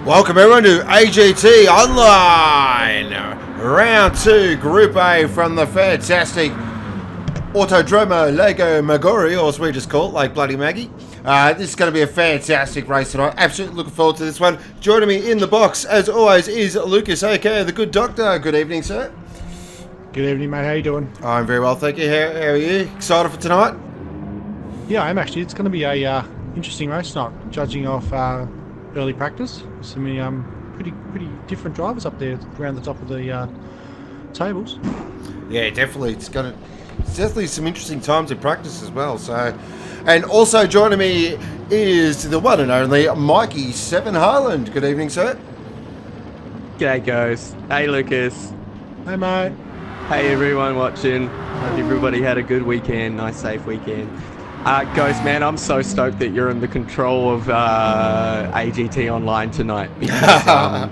Welcome everyone to AGT Online, Round 2, Group A from the fantastic Autodromo Lago Maggiore, or as we just call it, like Bloody Maggie. This is going to be a fantastic race tonight. Absolutely looking forward to this one. Joining me in the box, as always, is Lucas, aka the Good Doctor. Good evening, sir. Good evening, mate. How you doing? I'm very well, thank you. How are you? Excited for tonight? Yeah, I am actually. It's going to be a interesting race tonight, judging off early practice. Some pretty different drivers up there around the top of the tables. Yeah, definitely. It's definitely some interesting times in practice as well. So, and also joining me is the one and only Mikey Harland. Good evening, sir. G'day, guys. Hey, Lucas. Hey, mate. Hey, everyone watching. Hope everybody had a good weekend, nice, safe weekend. Ghost, man, I'm so stoked that you're in the control of AGT Online tonight. Because,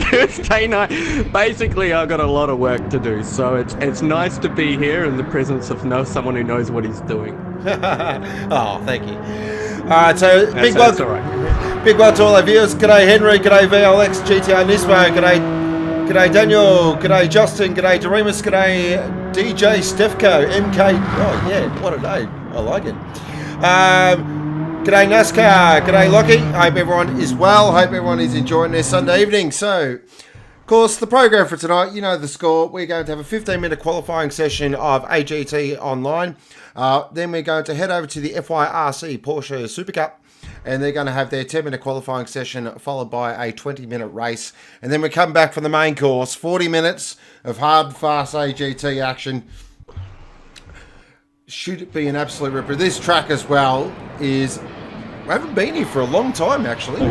Thursday night, basically, I've got a lot of work to do, so it's nice to be here in the presence of someone who knows what he's doing. Oh, thank you. Alright, so big welcome. Right. Big welcome to all our viewers. G'day Henry, g'day VLX, GTR Nismo, g'day Daniel, g'day Justin, g'day Doremus, g'day DJ Stefko, MK. Oh yeah, what a name. I like it. G'day Nascar, g'day Lockie. Hope everyone is well. Hope everyone is enjoying their Sunday evening. So, of course, the program for tonight, you know the score. We're going to have a 15-minute qualifying session of AGT Online. Then we're going to head over to the FYRC Porsche Super Cup. And they're going to have their 10-minute qualifying session followed by a 20-minute race. And then we come back for the main course. 40 minutes of hard, fast AGT action. Should it be an absolute ripper? This track as well is... We haven't been here for a long time, actually.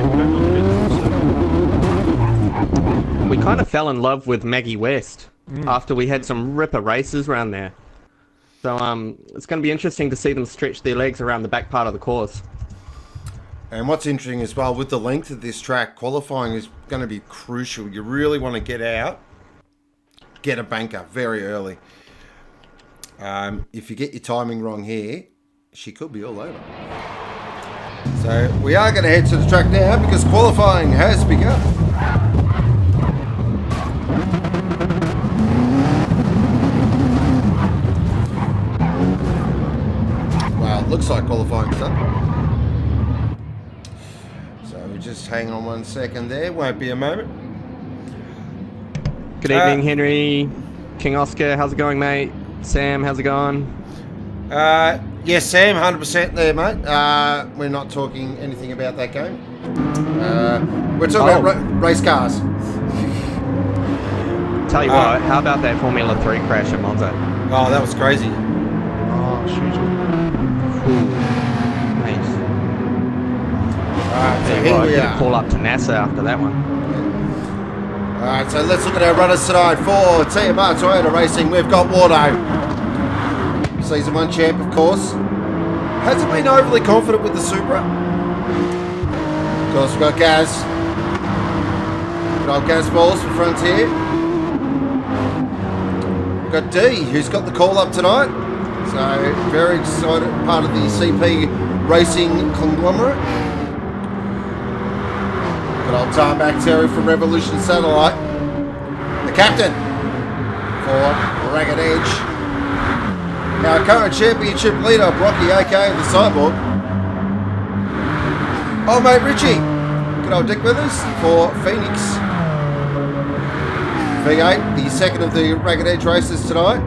We kind of fell in love with Maggie West after we had some ripper races around there. So it's going to be interesting to see them stretch their legs around the back part of the course. And what's interesting as well, with the length of this track, qualifying is going to be crucial. You really want to get out, get a banker very early. If you get your timing wrong here, she could be all over. So we are going to head to the track now because qualifying has begun. Well, it looks like qualifying's done. Just hang on 1 second there. Won't be a moment. Good evening, Henry. King Oscar, how's it going, mate? Sam, how's it going? Yes, Sam, 100% there, mate. We're not talking anything about that game. We're talking about race cars. Tell you what, how about that Formula 3 crash at Monza? Oh, that was crazy. Oh, shoot. Alright, so Hey, here well, we I are. call up to NASA after that one. Alright, so let's look at our runners tonight for TMR Toyota Racing. We've got Wardo. Season 1 champ, of course. Hasn't been overly confident with the Supra. Of course, we've got Gaz. Good old Gaz Balls for Frontier. We've got D, who's got the call up tonight. So, very excited, part of the CP Racing conglomerate. Good old Tarmac Terry from Revolution Satellite. The captain for Ragged Edge. Our current championship leader, Brocky, aka the Cyborg. Old mate Richie. Good old Dick Withers for Phoenix. V8, the second of the Ragged Edge races tonight.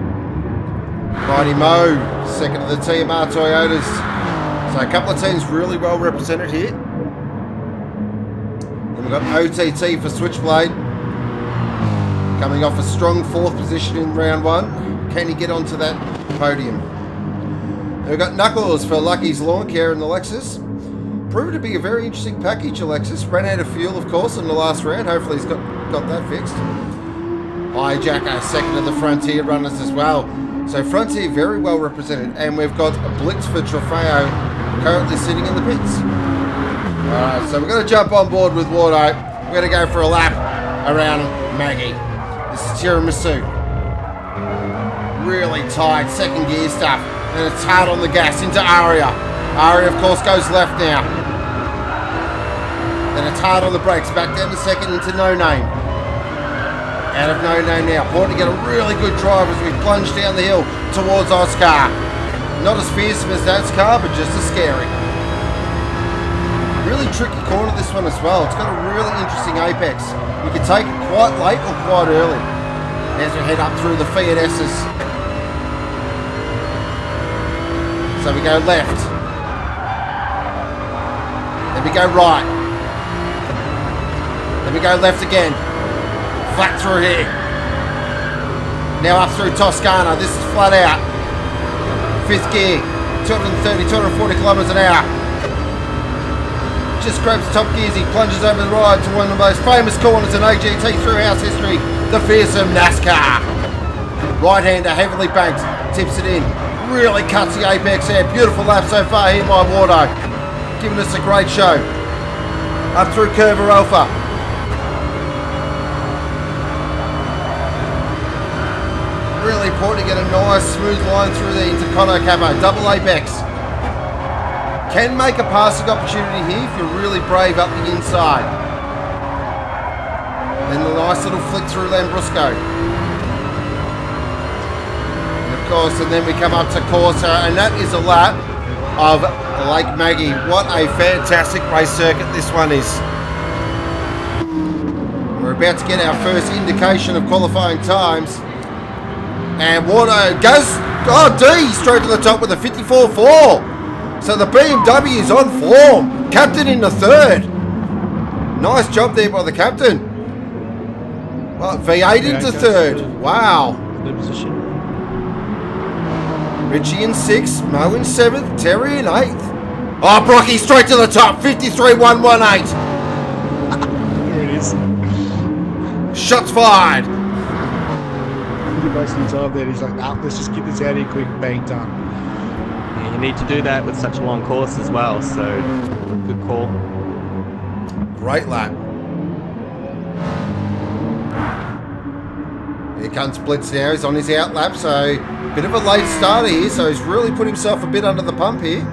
Mighty Mo, second of the TMR Toyotas. So a couple of teams really well represented here. We've got OTT for Switchblade, coming off a strong 4th position in round 1. Can he get onto that podium? And we've got Knuckles for Lucky's Lawn Care in the Lexus. Proved to be a very interesting package, Alexis. Ran out of fuel, of course, in the last round. Hopefully he's got that fixed. Hijacker, second of the Frontier runners as well. So Frontier very well represented. And we've got a Blitz for Trofeo currently sitting in the pits. Alright, so we're going to jump on board with Wardo. We're going to go for a lap around Maggie. This is Tiramisu. Really tight, second gear stuff. And it's hard on the gas into Aria. Aria, of course, goes left now. Then it's hard on the brakes. Back down to second into No Name. Out of No Name now. Important to get a really good drive as we plunge down the hill towards Oscar. Not as fearsome as Nascar, but just as scary. Really tricky corner this one as well. It's got a really interesting apex. You can take it quite late or quite early. As we head up through the Fiat S's. So we go left. Then we go right. Then we go left again. Flat through here. Now up through Toscana. This is flat out. Fifth gear. 230, 240 kilometers an hour. Just grabs the top gears. He plunges over the ride to one of the most famous corners in AGT Thrillhouse history. The fearsome Nascar. Right-hander, heavily banked. Tips it in. Really cuts the apex there. Beautiful lap so far here by Wardo. Giving us a great show. Up through Curva Alpha. Really important to get a nice smooth line through there into Cono Capo. Double apex. Can make a passing opportunity here if you're really brave up the inside. Then the nice little flick through Lambrusco. And of course, and then we come up to Corsa, and that is a lap of Lake Maggie. What a fantastic race circuit this one is. We're about to get our first indication of qualifying times. And Wardo goes, D, straight to the top with a 54.4. So the BMW is on form. Captain in the third. Nice job there by the captain. Well, V8 into third. Wow. Richie in sixth, Mo in seventh, Terry in eighth. Oh, Brocky straight to the top, 53.118. There it is. Shots fired. Most of the time there, he's like, nah, let's just get this out of here quick, bang, done. Yeah, you need to do that with such a long course as well, so good call. Great lap. Here comes Blitz now, he's on his out lap, so bit of a late starter here, so he's really put himself a bit under the pump here.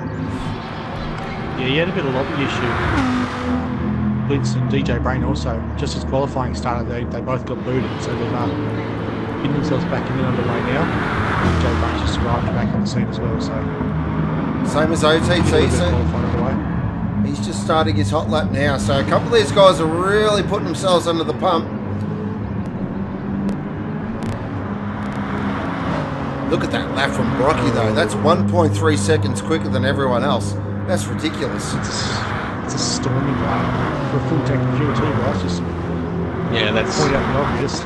Yeah, he had a bit of lobby issue. Blitz and DJ Brain also, just as qualifying started, they both got booted, so they've getting themselves back in and underway now. DJ Brain's just arrived back on the scene as well, so... Same as OTT, so he's just starting his hot lap now, so a couple of these guys are really putting themselves under the pump. Look at that lap from Brocky though, that's 1.3 seconds quicker than everyone else. That's ridiculous. It's a storming lap for a full tank of fuel too, guys. Just that's point out the obvious.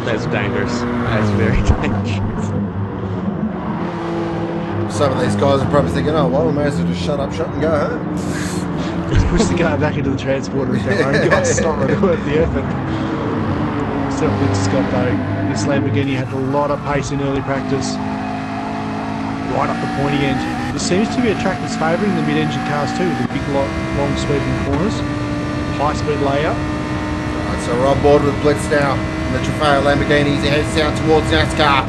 That's dangerous. That's very dangerous. Some of these guys are probably thinking, oh, well, we may as well just shut up shop and go home. Just push the car back into the transporter if their own guys. It's not really worth the effort. Still good to Scott though. This Lamborghini had a lot of pace in early practice. Right up the pointy end. This seems to be a track that's favouring the mid-engine cars too, with the big, long sweeping corners. High-speed layout. Alright, so we're on board with Blitz now. And the Trofeo Lamborghini, he heads down towards Nascar.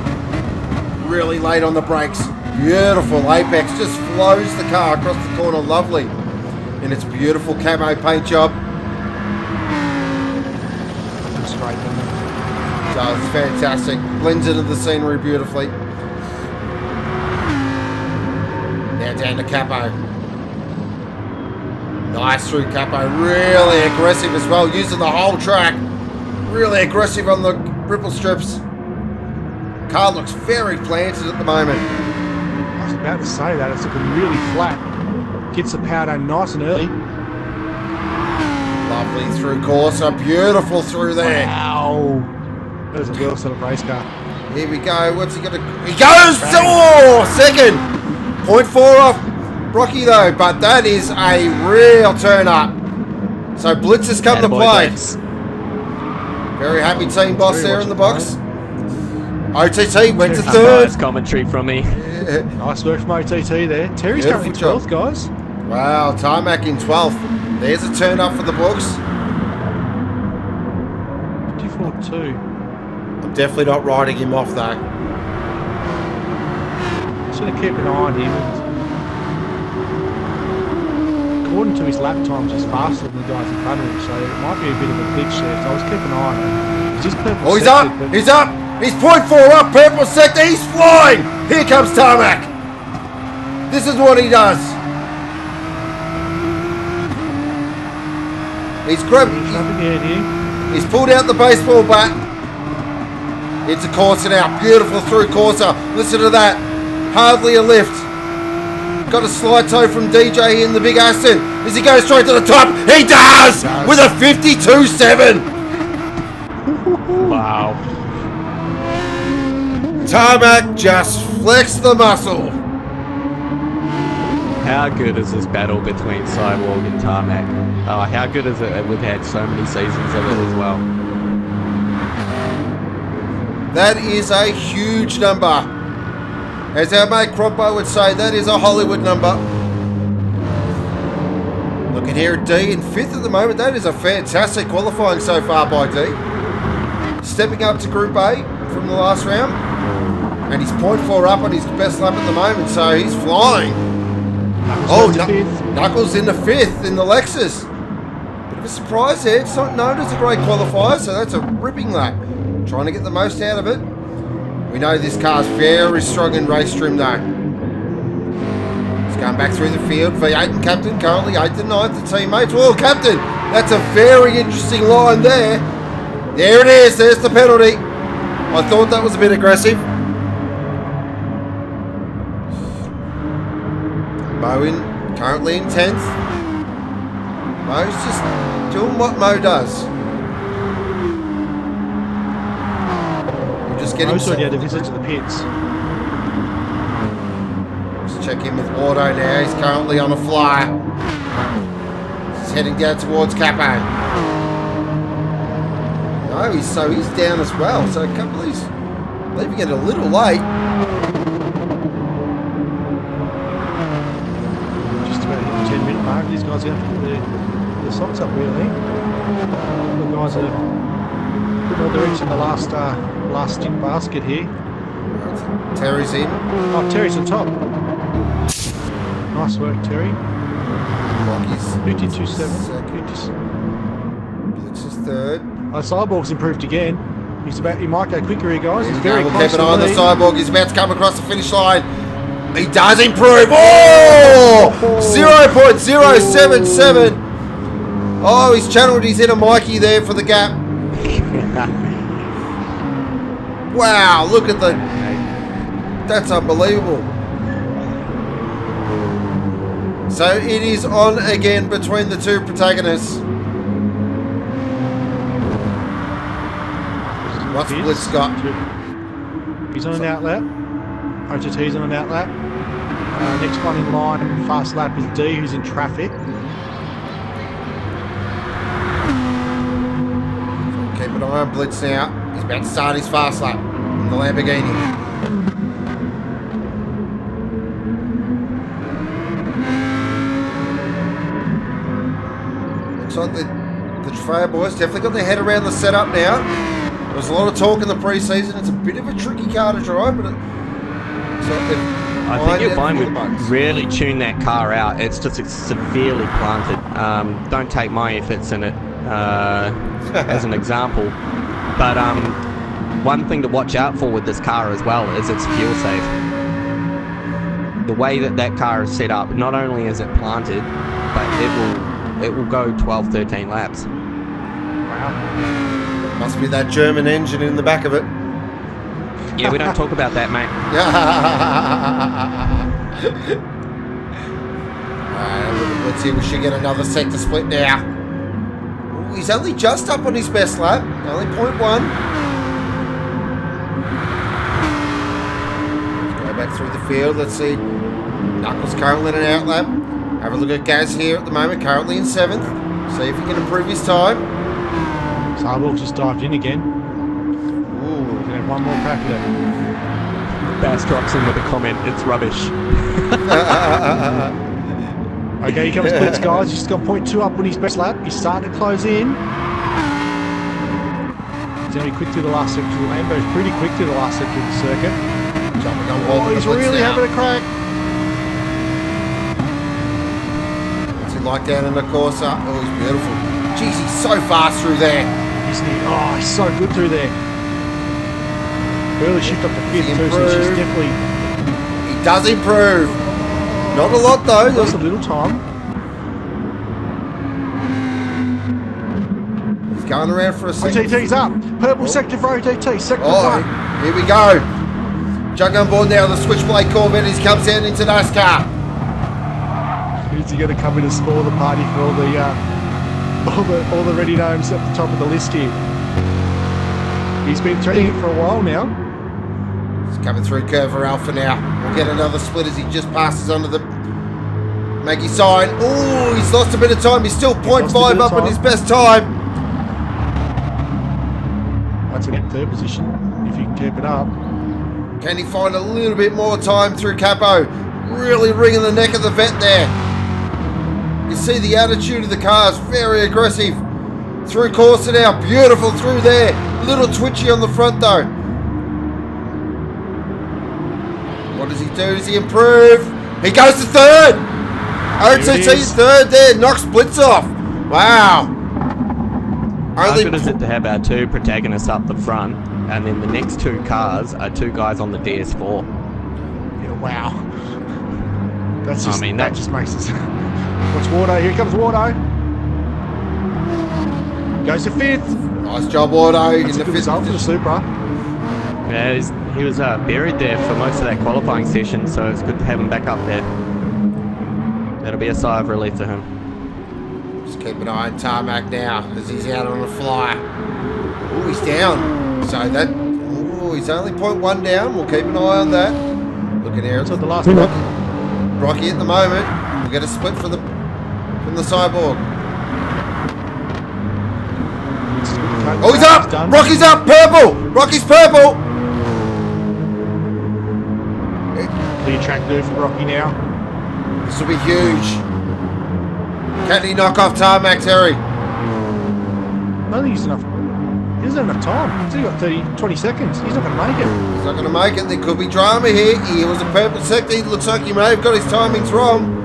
Really late on the brakes. Beautiful apex, just flows the car across the corner, lovely. In its beautiful camo paint job. Looks great, doesn't it? So it's fantastic. Blends into the scenery beautifully. Now down to Capo. Nice through Capo. Really aggressive as well, using the whole track. Really aggressive on the ripple strips. Car looks very planted at the moment. I was about to say that, it's looking really flat. Gets the power down nice and early. Lovely through Corsa, beautiful through there. Wow. There's a well set up race car. Here we go, what's he got to... He goes! Oh, second! 0.4 off Brocky though, but that is a real turn up. So Blitz has come to play. Blitz. Very happy team boss there in the box. OTT went to third. Unbiased commentary from me. Yeah. Nice work from OTT there. Terry's Beautiful currently 12th, job. guys. Wow, Tarmac in 12th. There's a turn up for the books. 54.2. I'm definitely not riding him off though. Just gonna keep an eye on him. according to his lap times, he's faster than the guys in front of him, so it might be a bit of a glitch there. So I was keeping an eye on it. He's just purple. Oh, he's up! He's up! He's 0.4 up, purple sector. He's flying! Here comes Tarmac. This is what he does. He's grabbed. He's pulled out the baseball bat. It's a Corsa now. Beautiful through Corsa. Listen to that. Hardly a lift. Got a slide toe from DJ in the big Aston. Does he go straight to the top? He does! With a 52.7. Wow. Tarmac just flexed the muscle. How good is this battle between Cyborg and Tarmac? Oh, how good is it? We've had so many seasons of it as well. That is a huge number. As our mate Croppo would say, that is a Hollywood number. Looking here at D in 5th at the moment. That is a fantastic qualifying so far by D. Stepping up to Group A from the last round. And he's 0.4 up on his best lap at the moment, so he's flying. Knuckles in the 5th in the Lexus. Bit of a surprise there. It's not known as a great qualifier, so that's a ripping lap. Trying to get the most out of it. We know this car's very strong in race trim though. He's going back through the field. V8 and Captain currently 8th and 9th, the teammates. Well, Captain, that's a very interesting line there. There it is. There's the penalty. I thought that was a bit aggressive. Mo currently in 10th. Mo's just doing what Mo does. Just getting also had a visit to the pits. Let's check in with Wardo now. He's currently on a flyer. He's heading down towards Capo. No, he's down as well. So a couple of these leaving it a little late. Just about hit the 10-minute mark. These guys have to put the socks up really. The guys are they're each in the last stick basket here. Terry's in. Oh, Terry's on top. Nice work, Terry. Rocky's 52.7. Blitz is 3rd. Cyborg's improved again. He might go quicker here, guys. He's very We'll close. keep an eye on the Cyborg. He's about to come across the finish line. He does improve. Oh! 0.077. Oh, he's channeled his inner Mikey there for the gap. Wow, look at the... That's unbelievable. So it is on again between the two protagonists. What's Blitz got? He's on an outlap. OGT's on an outlap. Next one in line, fast lap is D, who's in traffic. Keep an eye on Blitz now. He's about to start his fast lap in the Lamborghini. Looks like the Trofeo boys definitely got their head around the setup now. There was a lot of talk in the pre-season. It's a bit of a tricky car to drive, but I think you'll find we've really tuned that car out. It's just severely planted. Don't take my efforts in it as an example. But one thing to watch out for with this car as well is its fuel safe. The way that car is set up, not only is it planted, but it will go 12, 13 laps. Wow. Must be that German engine in the back of it. Yeah, we don't talk about that, mate. Let's see, we should get another sector split now. Ooh, he's only just up on his best lap, only 0.1. Let's go back through the field. Let's see. Knuckles currently in an outlap. Have a look at Gaz here at the moment, currently in 7th. See if he can improve his time. Cyborg just dived in again. Ooh. We're gonna have one more crack at it. Bass drops in with a comment, it's rubbish. Okay, here comes Blitz, guys. He's got 0.2 up on his best lap. He's starting to close in. He's going to be quick through the last sector of the Lambo. He's pretty quick through the last sector of the circuit. Oh, he's really having a crack. Nothing like down in the Corsa. Oh, he's beautiful. Jeez, he's so fast through there. Isn't he? Oh, he's so good through there. Early shift up to 5th too, so she's definitely... He does improve. Not a lot though. Just a little time. He's going around for a second. OTT's up. Purple sector for OTT. Sector 1. Here we go. Jug on board now. The Switchblade Corvette. He comes out into NASCAR. Is he going to come in and spoil the party for all the ready names at the top of the list here? He's been threatening it for a while now. He's coming through Curver Alpha now. We'll get another split as he just passes under the Maggie sign. Oh, he's lost a bit of time. He's still 0.5 up on his best time. That's an 3rd position, if you can keep it up. Can he find a little bit more time through Capo? Really wringing the neck of the vet there. You see the attitude of the cars, very aggressive. Through Corsa now, beautiful through there. Little twitchy on the front though. What does he do? Does he improve? He goes to 3rd. OTT's 3rd there, knocks Blitz off. Wow. How good is it to have our 2 protagonists up the front, and then the next 2 cars are 2 guys on the DS4? Yeah, wow. That's just, that just makes us... What's Wardo? Here comes Wardo. Goes to 5th. Nice job, Wardo. That's a good result for the Supra. Yeah, he was buried there for most of that qualifying session, so it's good to have him back up there. That'll be a sigh of relief to him. Just keep an eye on Tarmac now as he's out on a flyer. Oh, he's down. So that... Oh, he's only 0.1 down. We'll keep an eye on that. Looking here at the last one. Rocky at the moment. We'll get a split from the Cyborg. Oh, he's up! Rocky's up! Purple! Rocky's purple! Clear track there for Rocky now. This will be huge. Can he knock off Tarmac, Terry? I don't think he's enough. He doesn't have enough time. He's only got 20 seconds. He's not going to make it. He's not going to make it. There could be drama here. He was a purple sector. It looks like he may have got his timings wrong.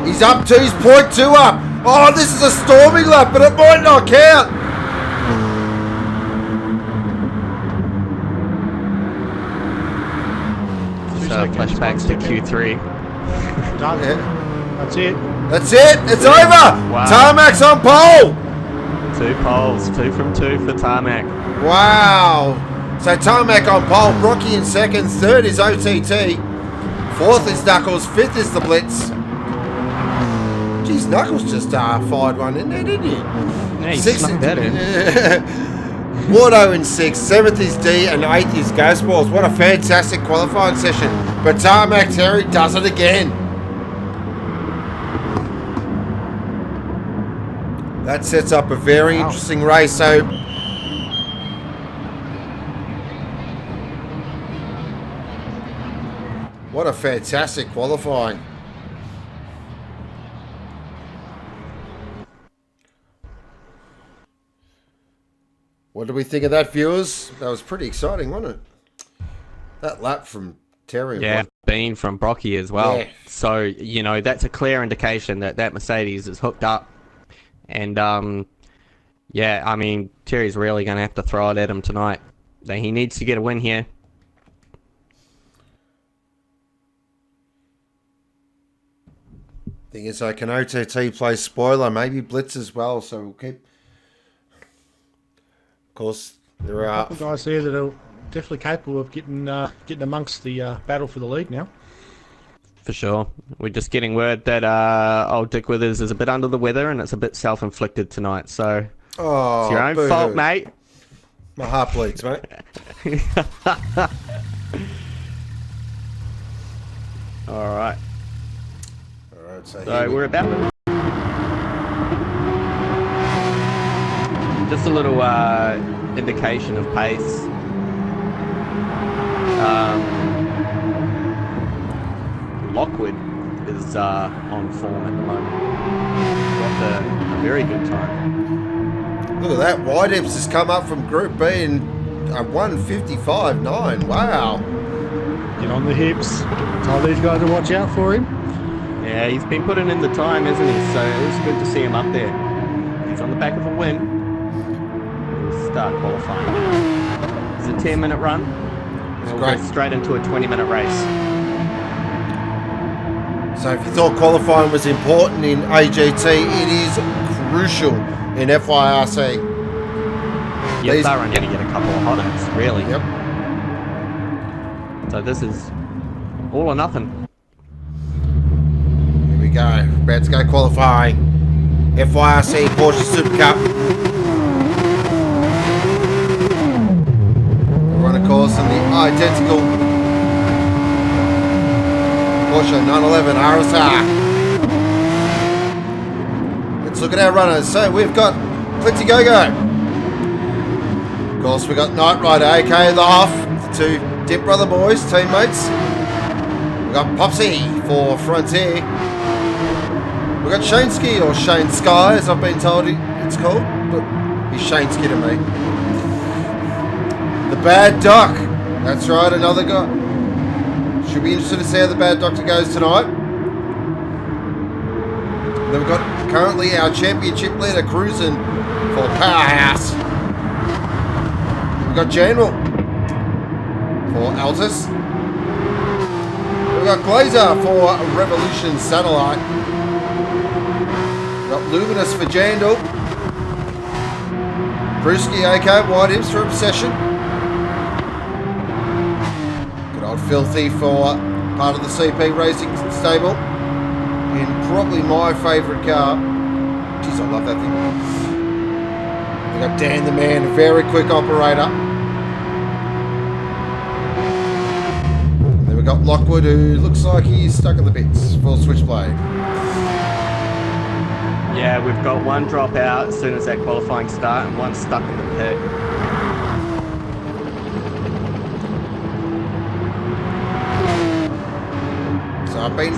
He's up to his 0.2 up. Oh, this is a storming lap, but it might not count. So flashbacks to Q3. Done. Yeah. That's it. That's it. It's over. Wow. Tarmac's on pole. 2 poles. 2 from 2 for Tarmac. Wow. So Tarmac on pole. Rocky in 2nd. 3rd is OTT. 4th is Knuckles. 5th is the Blitz. Geez, Knuckles just fired one in there, didn't he? Yeah, he snuck that in. Wardo in 6th, 7th is D, and 8th is Gasballs. What a fantastic qualifying session. But Tarmac Terry does it again. That sets up a very interesting race. So what a fantastic qualifying. What do we think of that, viewers? That was pretty exciting, wasn't it? That lap from Terry. Yeah, Bean from Brocky as well. Yeah. So, you know, that's a clear indication that that Mercedes is hooked up. And, yeah, I mean, Terry's really going to have to throw it at him tonight. He needs to get a win here. Thing is, can OTT play spoiler? Maybe Blitz as well, so we'll keep... Of course, there are... guys there that are definitely capable of getting amongst the battle for the lead now. For sure. We're just getting word that old Dick Withers is a bit under the weather and it's a bit self-inflicted tonight, so... Oh, it's your own fault, mate. My heart bleeds, mate. Alright. Alright, So we're about... Just a little indication of pace. Lockwood is on form at the moment. Got a very good time. Look at that. Whitehips has come up from Group B in a 1:55.9. Wow. Get on the hips. Tell these guys to watch out for him. Yeah, he's been putting in the time, hasn't he? So it was good to see him up there. He's on the back of a win. We'll start qualifying now. It's a 10-minute run. We'll go straight into a 20-minute race. So if you thought qualifying was important in AGT, it is crucial in FYRC. Yep, they're only going to get a couple of hot-ups, really. Yep. So this is all or nothing. Here we go. About to go qualifying. FYRC Porsche Super Cup. We're on a course in the identical Porsche 911 RSR. Let's look at our runners. So we've got Clitty Go-Go. Of course, we've got Knight Rider, aka the Huff, the two Dip Brother boys, teammates. We've got Popsy for Frontier. We've got Shaneski, or Shane Sky, as I've been told it's called, but he's Shaneski to me. The Bad Doc. That's right, another guy. Should be interested to see how the Bad Doctor goes tonight. Then we've got currently our championship leader cruising for Powerhouse. We've got General for Altus. We've got Glazer for Revolution Satellite. We've got Luminous for Jandal. Brewski, aka White Imps for Obsession. Good old Filthy for part of the CP Racing stable. In probably my favourite car. Jeez, I love that thing. We've got Dan the Man, a very quick operator. Then we've got Lockwood, who looks like he's stuck in the bits for Switchblade. Yeah, we've got one drop out as soon as that qualifying start and one stuck in the pit.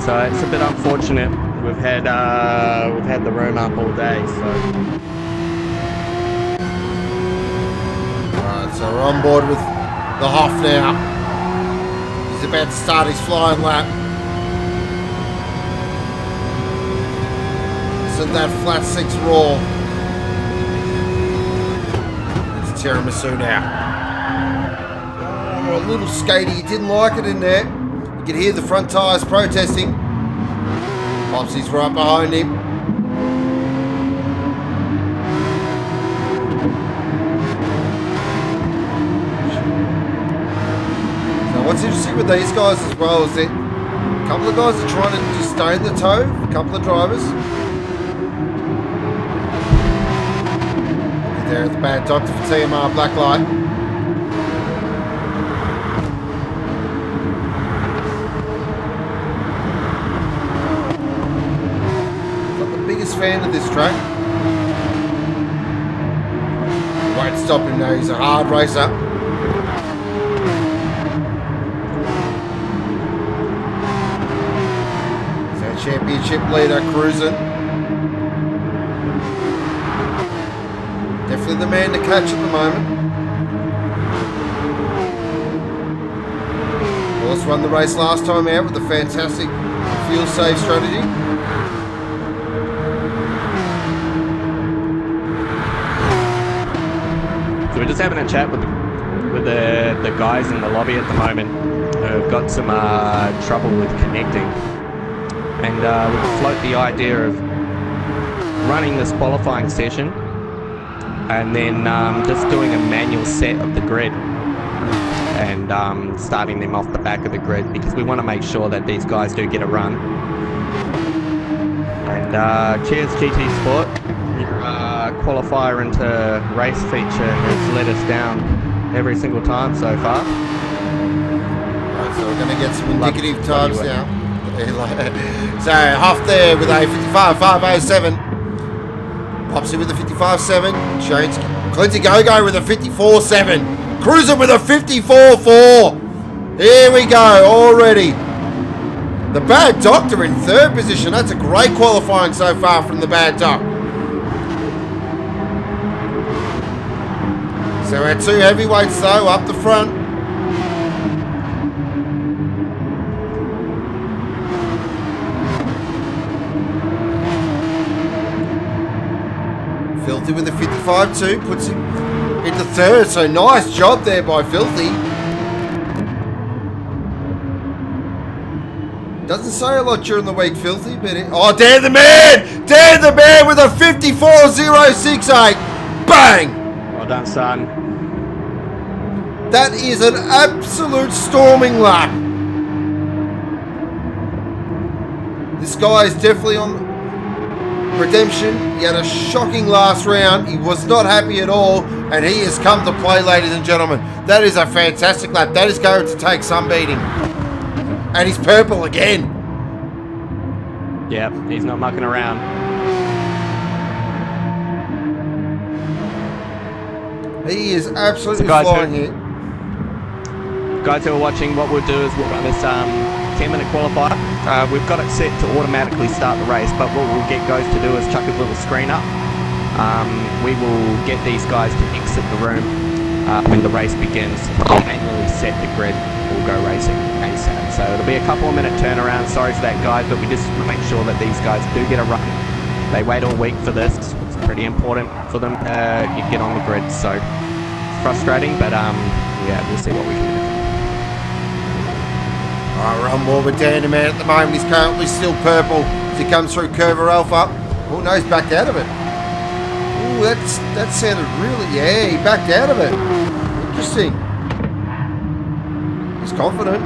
So it's a bit unfortunate. We've had the room up all day, so. Alright, so we're on board with the Hoff now. He's about to start his flying lap. Listen to that flat six roar. It's tiramisu now. Oh, a little skatey. He didn't like it in there. You can hear the front tyres protesting. Popsy's right behind him. So what's interesting with these guys as well is that a couple of guys are trying to just stay in the tow, a couple of drivers. There at the Bad Doctor for TMR Blacklight. Fan of this track. Won't stop him though, he's a hard racer. He's our championship leader cruising. Definitely the man to catch at the moment. Of course, won the race last time out with a fantastic fuel save strategy. We're just having a chat with the guys in the lobby at the moment who've got some trouble with connecting, and we float the idea of running this qualifying session and then just doing a manual set of the grid and starting them off the back of the grid, because we want to make sure that these guys do get a run. And cheers GT Sport. Qualifier into race feature has let us down every single time so far. Right, so we're going to get some indicative times now. So Huff there with a 55.507. Popsy with a 55.7. Shane's Clinty Go-Go with a 54.7. Cruiser with a 54.4. Here we go already. The Bad Doctor in third position. That's a great qualifying so far from the Bad Doc. So our two heavyweights though up the front. Filthy with a 55-2 puts him into third. So nice job there by Filthy. Doesn't say a lot during the week, Filthy, but oh, Dan the Man! Dan the Man with a 54.068. Bang! Well done, son. That is an absolute storming lap. This guy is definitely on redemption. He had a shocking last round. He was not happy at all, and he has come to play, ladies and gentlemen. That is a fantastic lap. That is going to take some beating. And he's purple again. Yep, he's not mucking around. He is absolutely flying here. Guys who are watching, what we'll do is we'll run this 10-minute qualifier. We've got it set to automatically start the race, but what we'll get guys to do is chuck a little screen up. We will get these guys to exit the room when the race begins. We'll manually set the grid. We'll go racing ASAP. So it'll be a couple of minute turnaround. Sorry for that, guys, but we just want to make sure that these guys do get a run. They wait all week for this. It's pretty important for them to get on the grid. So it's frustrating, but yeah, we'll see what we can do. Alright, we're on board with Dan the Man at the moment. He's currently still purple as he comes through Curver Alpha. Oh no, he's backed out of it. Oh, that sounded really... Yeah, he backed out of it. Interesting. He's confident.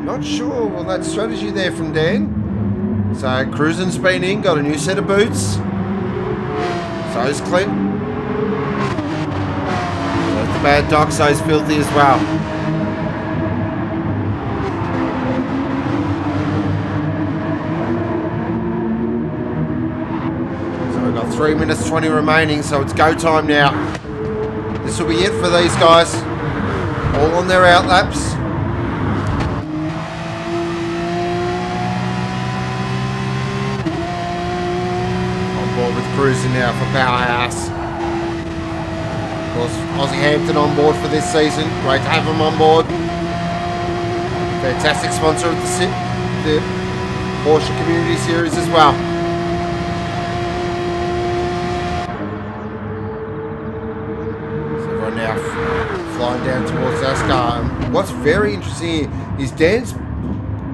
Not sure on that strategy there from Dan. So Cruisen's been in, got a new set of boots. So is Clint. Bad Doc, so is Filthy as well. So we've got 3 minutes 20 remaining, so it's go time now. This will be it for these guys. All on their out laps. On board with Cruising now for Powerhouse. Of course, Aussie Hampton on board for this season. Great to have them on board. Fantastic sponsor of the Porsche Community Series as well. So everyone now flying down towards Nascar. And what's very interesting here is Dan's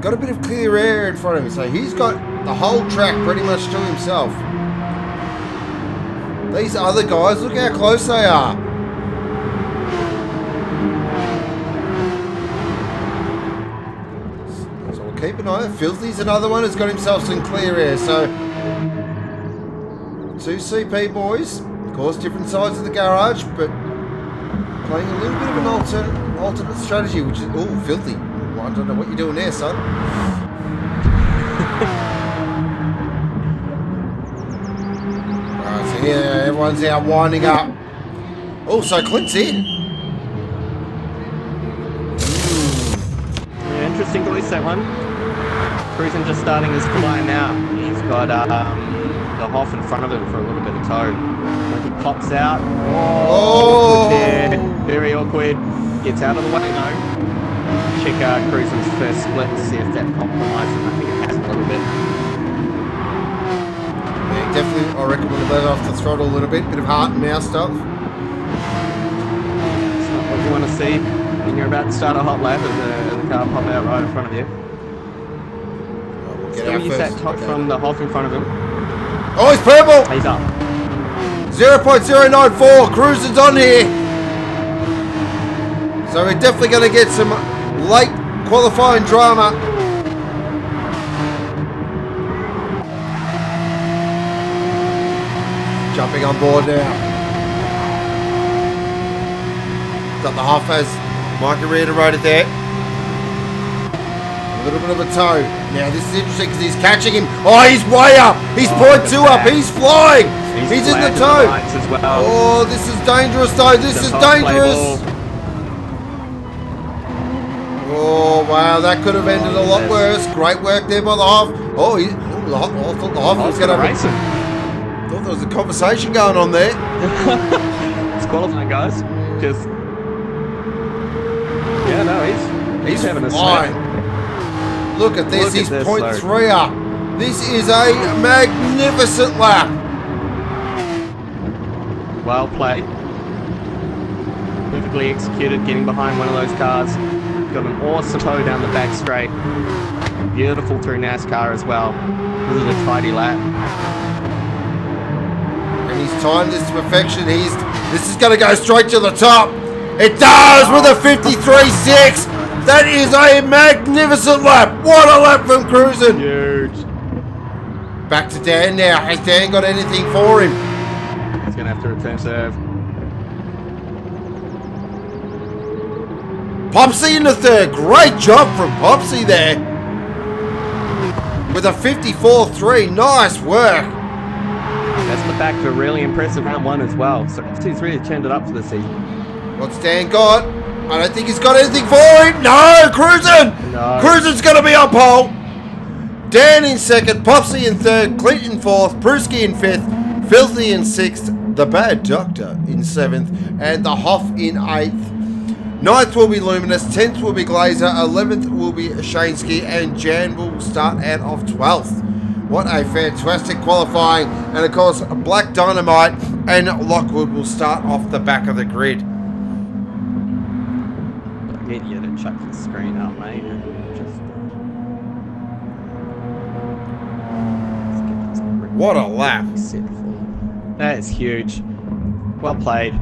got a bit of clear air in front of him. So he's got the whole track pretty much to himself. These other guys, look how close they are. So we'll keep an eye on Filthy's another one, has got himself some clear air. So, two CP boys, of course, different sides of the garage, but playing a little bit of an alternate strategy, which is, oh, Filthy. Well, I don't know what you're doing there, son. Yeah, everyone's out winding up. Oh, so Clint's in. Yeah, interesting release, that one. Cruising just starting his fly now. He's got the Hoff in front of him for a little bit of toe. When he pops out. Oh! There. Very awkward. Gets out of the way though. Check Cruising's first split to see if that compromises. I think it has a little bit. Definitely, I reckon we'll let off the throttle a little bit of heart and mouth stuff. It's not what you want to see when you're about to start a hot lap and the car pop out right in front of you. We'll Still use that top from the Hoff in front of him. Oh, he's purple! He's up. 0.094, Cruising's on here. So we're definitely going to get some late qualifying drama. Jumping on board now. Got the half as Mikey reiterated there. A little bit of a toe. Now this is interesting because he's catching him. Oh, he's way up. He's 0.2 up. He's flying. He's in the toe. As well. Oh, this is dangerous though. This is dangerous. Oh, wow. That could have ended a lot worse. Great work there by the half. Oh, I thought the half was going to race him. I thought there was a conversation going on there. It's qualifying, guys. Just yeah, no, he's having a snap. Look at this. He's 0.3 up. This is a magnificent lap. Well played. Perfectly executed, getting behind one of those cars. Got an awesome toe down the back straight. Beautiful through NASCAR as well. This is a tidy lap. And he's timed this to perfection. This is going to go straight to the top. It does with a 53.6. That is a magnificent lap. What a lap from Cruisin'. Huge. Back to Dan now. Has Dan got anything for him? He's going to have to return serve. Popsy in the third. Great job from Popsy there. With a 54.3. Nice work. That's the back of a really impressive round one as well. So he's really turned it up for the season. What's Dan got? I don't think he's got anything for him. No, Cruisin'. No. Cruisin's going to be on pole. Dan in second, Popsy in third, Clint in fourth, Pruski in fifth, Filthy in sixth, the Bad Doctor in seventh, and the Hoff in eighth. Ninth will be Luminous, 10th will be Glazer, 11th will be Shansky, and Jan will start out of 12th. What a fantastic qualifying. And of course, Black Dynamite and Lockwood will start off the back of the grid. I need you to chuck the screen up, mate. What a lap. That is huge. Well played.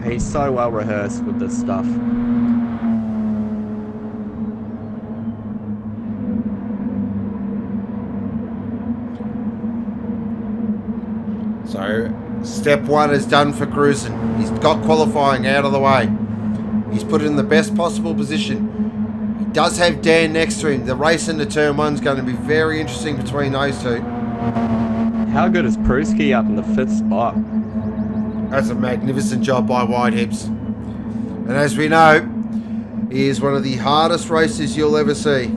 He's so well rehearsed with this stuff. So, step one is done for Cruisin'. He's got qualifying out of the way. He's put it in the best possible position. He does have Dan next to him. The race into turn one's going to be very interesting between those two. How good is Pruski up in the 5th spot? That's a magnificent job by Whitehips. And as we know, he is one of the hardest races you'll ever see.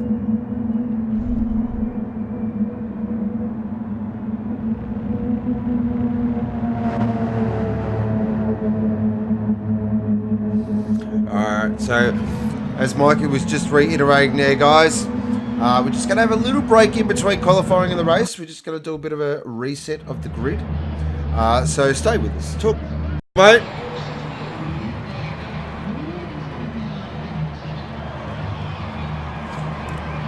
Alright, so as Mikey was just reiterating there, guys, we're just going to have a little break in between qualifying and the race. We're just going to do a bit of a reset of the grid. So stay with us. Talk, mate.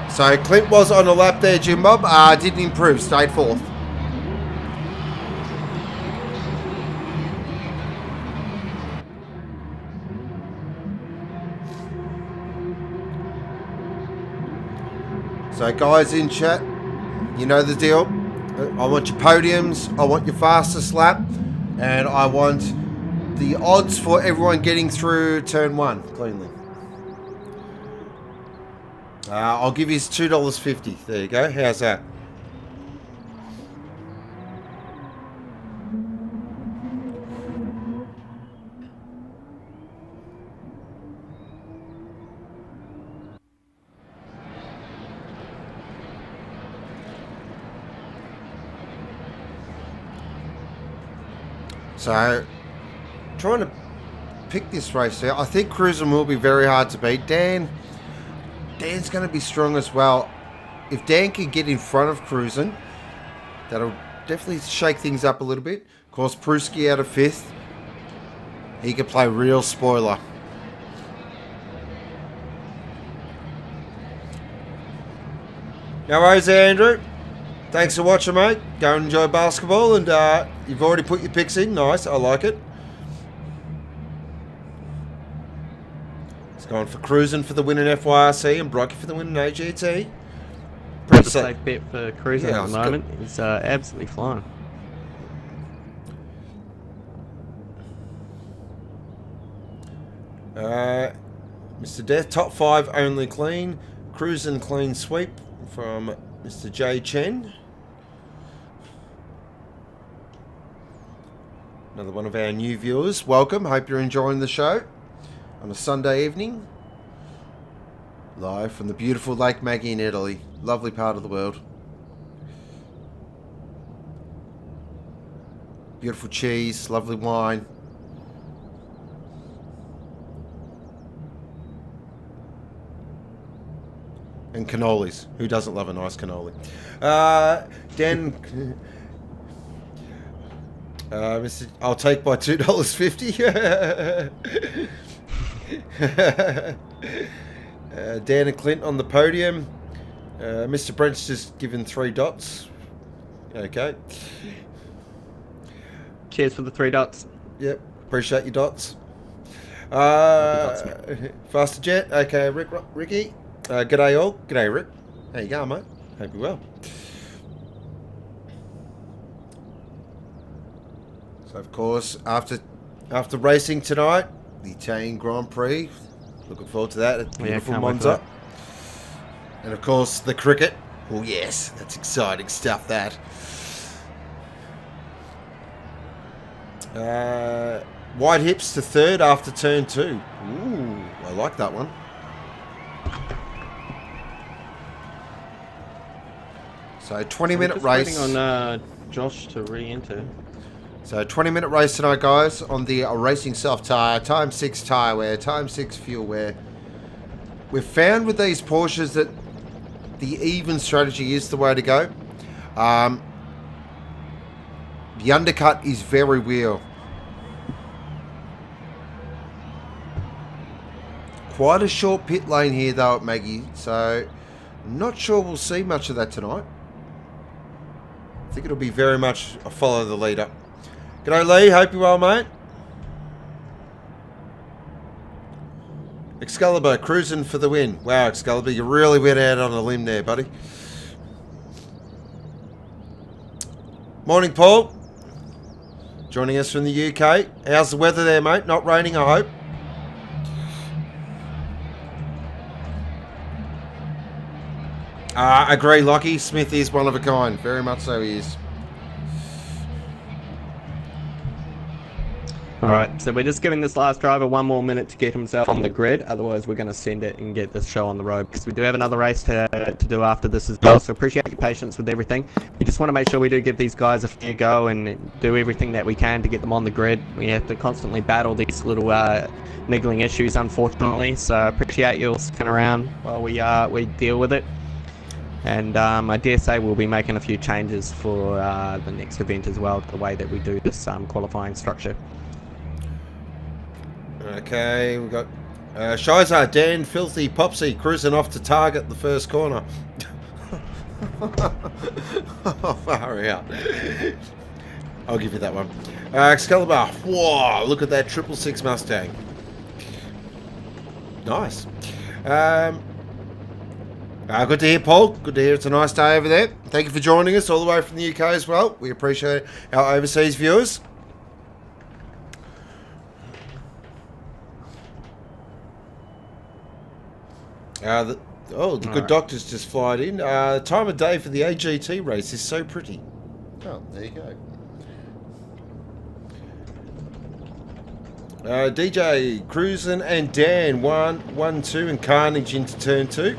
So Clint was on the lap there, Jim Bob. Didn't improve, stayed fourth. So guys in chat, you know the deal. I want your podiums, I want your fastest lap, and I want the odds for everyone getting through turn one cleanly. I'll give you $2.50. There you go. How's that? So, trying to pick this race out. I think Cruisin' will be very hard to beat. Dan's going to be strong as well. If Dan can get in front of Cruisin', that'll definitely shake things up a little bit. Of course, Pruski out of 5th. He could play real spoiler. No worries there, Andrew. Thanks for watching, mate. Go and enjoy basketball, and you've already put your picks in. Nice, I like it. It's going for Cruisin' for the win in FYRC and Brocky for the win in AGT. Pretty safe bet for Cruisin' Yeah, at the moment. He's absolutely flying. Mr. Death, top 5 only clean. Cruisin' clean sweep from Mr. J. Chen. Another one of our new viewers. Welcome. Hope you're enjoying the show on a Sunday evening. Live from the beautiful Lake Maggie in Italy. Lovely part of the world. Beautiful cheese, lovely wine. And cannolis. Who doesn't love a nice cannoli? Dan... I'll take my $2.50. Dan and Clint on the podium. Mr. Brent's just given 3 dots. Okay. Cheers for the 3 dots. Yep. Appreciate your dots. Faster Jet. Okay, Ricky. G'day all. G'day Rick. How you going, mate? Hope you're well. So of course, after racing tonight, the Italian Grand Prix. Looking forward to that. It's beautiful Monza. And of course, the cricket. Oh yes, that's exciting stuff. That. Wide hips to third after turn 2. Ooh, I like that one. So 20-minute race. Waiting on Josh to re-enter. So 20-minute race tonight, guys, on the Racing Soft tyre, time 6 tyre wear, time 6 fuel wear. We've found with these Porsches that the even strategy is the way to go. The undercut is very real. Quite a short pit lane here, though, at Maggie, so I'm not sure we'll see much of that tonight. I think it'll be very much a follow the leader. G'day Lee, hope you're well, mate. Excalibur cruising for the win. Wow, Excalibur, you really went out on a limb there, buddy. Morning, Paul. Joining us from the UK. How's the weather there, mate? Not raining, I hope. Agree, Lockie. Smith is one of a kind. Very much so he is. Alright, so we're just giving this last driver 1 more minute to get himself on the grid, otherwise we're going to send it and get this show on the road, because we do have another race to do after this as well, so appreciate your patience with everything. We just want to make sure we do give these guys a fair go and do everything that we can to get them on the grid. We have to constantly battle these little niggling issues, unfortunately, so appreciate you all sticking around while we deal with it. And I dare say we'll be making a few changes for the next event as well, the way that we do this qualifying structure. Okay, we've got Shizar, Dan, Filthy, Popsy cruising off to target the first corner. Oh, far out. I'll give you that one. Excalibur, whoa, look at that 666 Mustang. Nice. Good to hear, Paul. Good to hear. It's a nice day over there. Thank you for joining us all the way from the UK as well. We appreciate our overseas viewers. The good doctor's just flied in. Time of day for the AGT race is so pretty. Oh, there you go. DJ, Cruisin' and Dan, 1, 2, and Carnage into turn 2.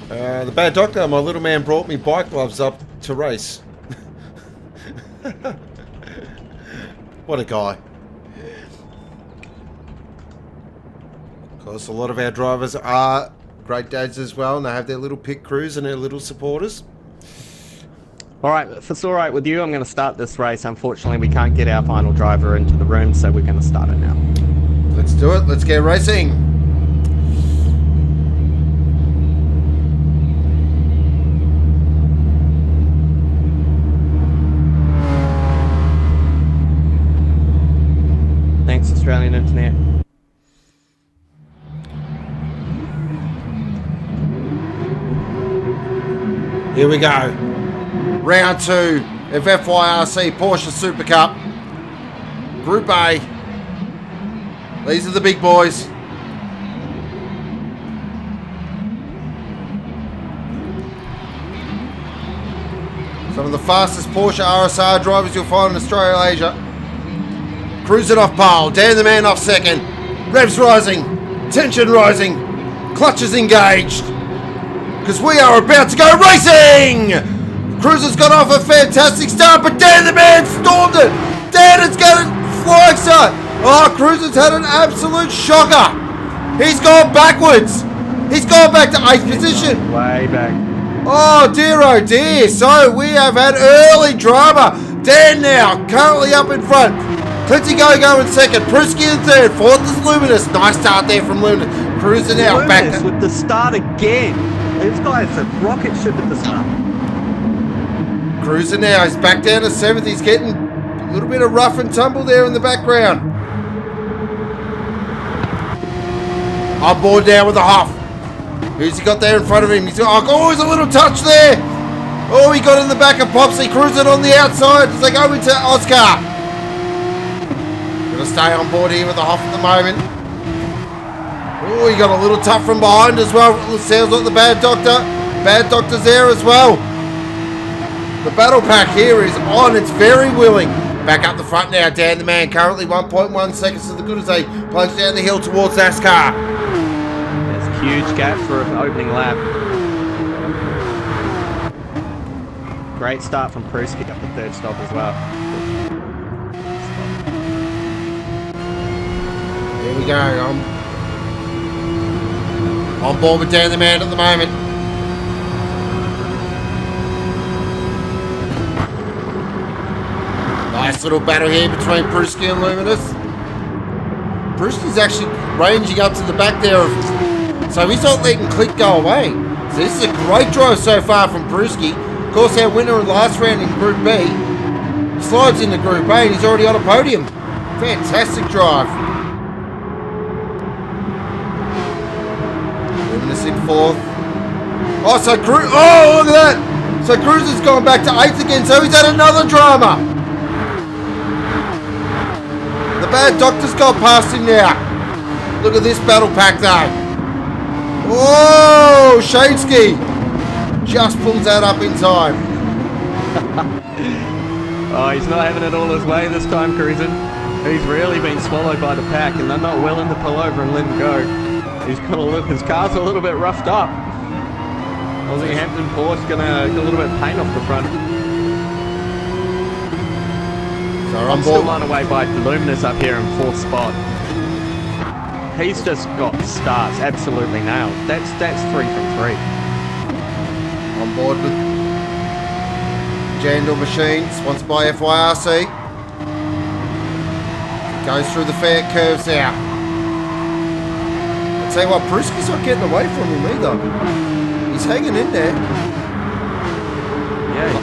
The bad doctor, my little man brought me bike gloves up to race. What a guy. Of course, a lot of our drivers are great dads as well, and they have their little pit crews and their little supporters. Alright, if it's alright with you, I'm going to start this race. Unfortunately, we can't get our final driver into the room, so we're going to start it now. Let's do it. Let's get racing. Thanks, Australian Internet. Here we go. Round 2 of FYRC Porsche Super Cup. Group A. These are the big boys. Some of the fastest Porsche RSR drivers you'll find in Australia, Asia. Cruising off pole. Dan the man off second. Revs rising. Tension rising. Clutches engaged. Because we are about to go racing! Cruiser's got off a fantastic start, but Dan the man stormed it! Dan has got a flying start! Oh, Cruiser's had an absolute shocker! He's gone backwards. He's gone back to 8th position. Way back. Oh dear, so we have had early drama. Dan now, currently up in front. Clinty Go in second, Prusky in third, fourth is Luminous. Nice start there from Luminous. Cruising out, Luminous back with the start again. This guy's a rocket ship at the start. Cruising now, he's back down to 7th. He's getting a little bit of rough and tumble there in the background. On board now with the Huff. Who's he got there in front of him? He's got, oh, he's a little touch there. Oh, he got in the back of Popsy, cruising on the outside as they go into Oscar. Gonna stay on board here with the Huff at the moment. Oh, he got a little tough from behind as well. It sounds like the Bad Doctor. Bad Doctor's there as well. The battle pack here is on. It's very willing. Back up the front now. Dan the Man currently 1.1 seconds to the good as they plunge down the hill towards Nascar. There's a huge gap for an opening lap. Great start from Prusky up the third stop as well. Here we go. On board with Dan the Man at the moment. Nice little battle here between Prusky and Luminous. Prusky's actually ranging up to the back there, so he's not letting Click go away. So this is a great drive so far from Prusky. Of course, our winner in last round in Group B slides into Group A and he's already on a podium. Fantastic drive. Luminous in 4th. Oh, so Cruz, oh, look at that. So Cruz has gone back to 8th again, so he's had another drama. The Bad Doctor's gone past him now. Look at this battle pack though. Oh, Shadesky just pulls that up in time. Oh, he's not having it all his way this time, cruising. He's really been swallowed by the pack, and they're not willing to pull over and let him go. He's got his car's a little bit roughed up. Aussie Hampton Powerhouse gonna get a little bit of paint off the front. So I'm still blown away by Luminous up here in 4th spot. He's just got starts absolutely nailed. That's 3 from 3. On board with Jandal Machines, sponsored by FYRC. Goes through the fair curves now. I'll tell you what, Prusky's not getting away from him either. He's hanging in there. Yeah.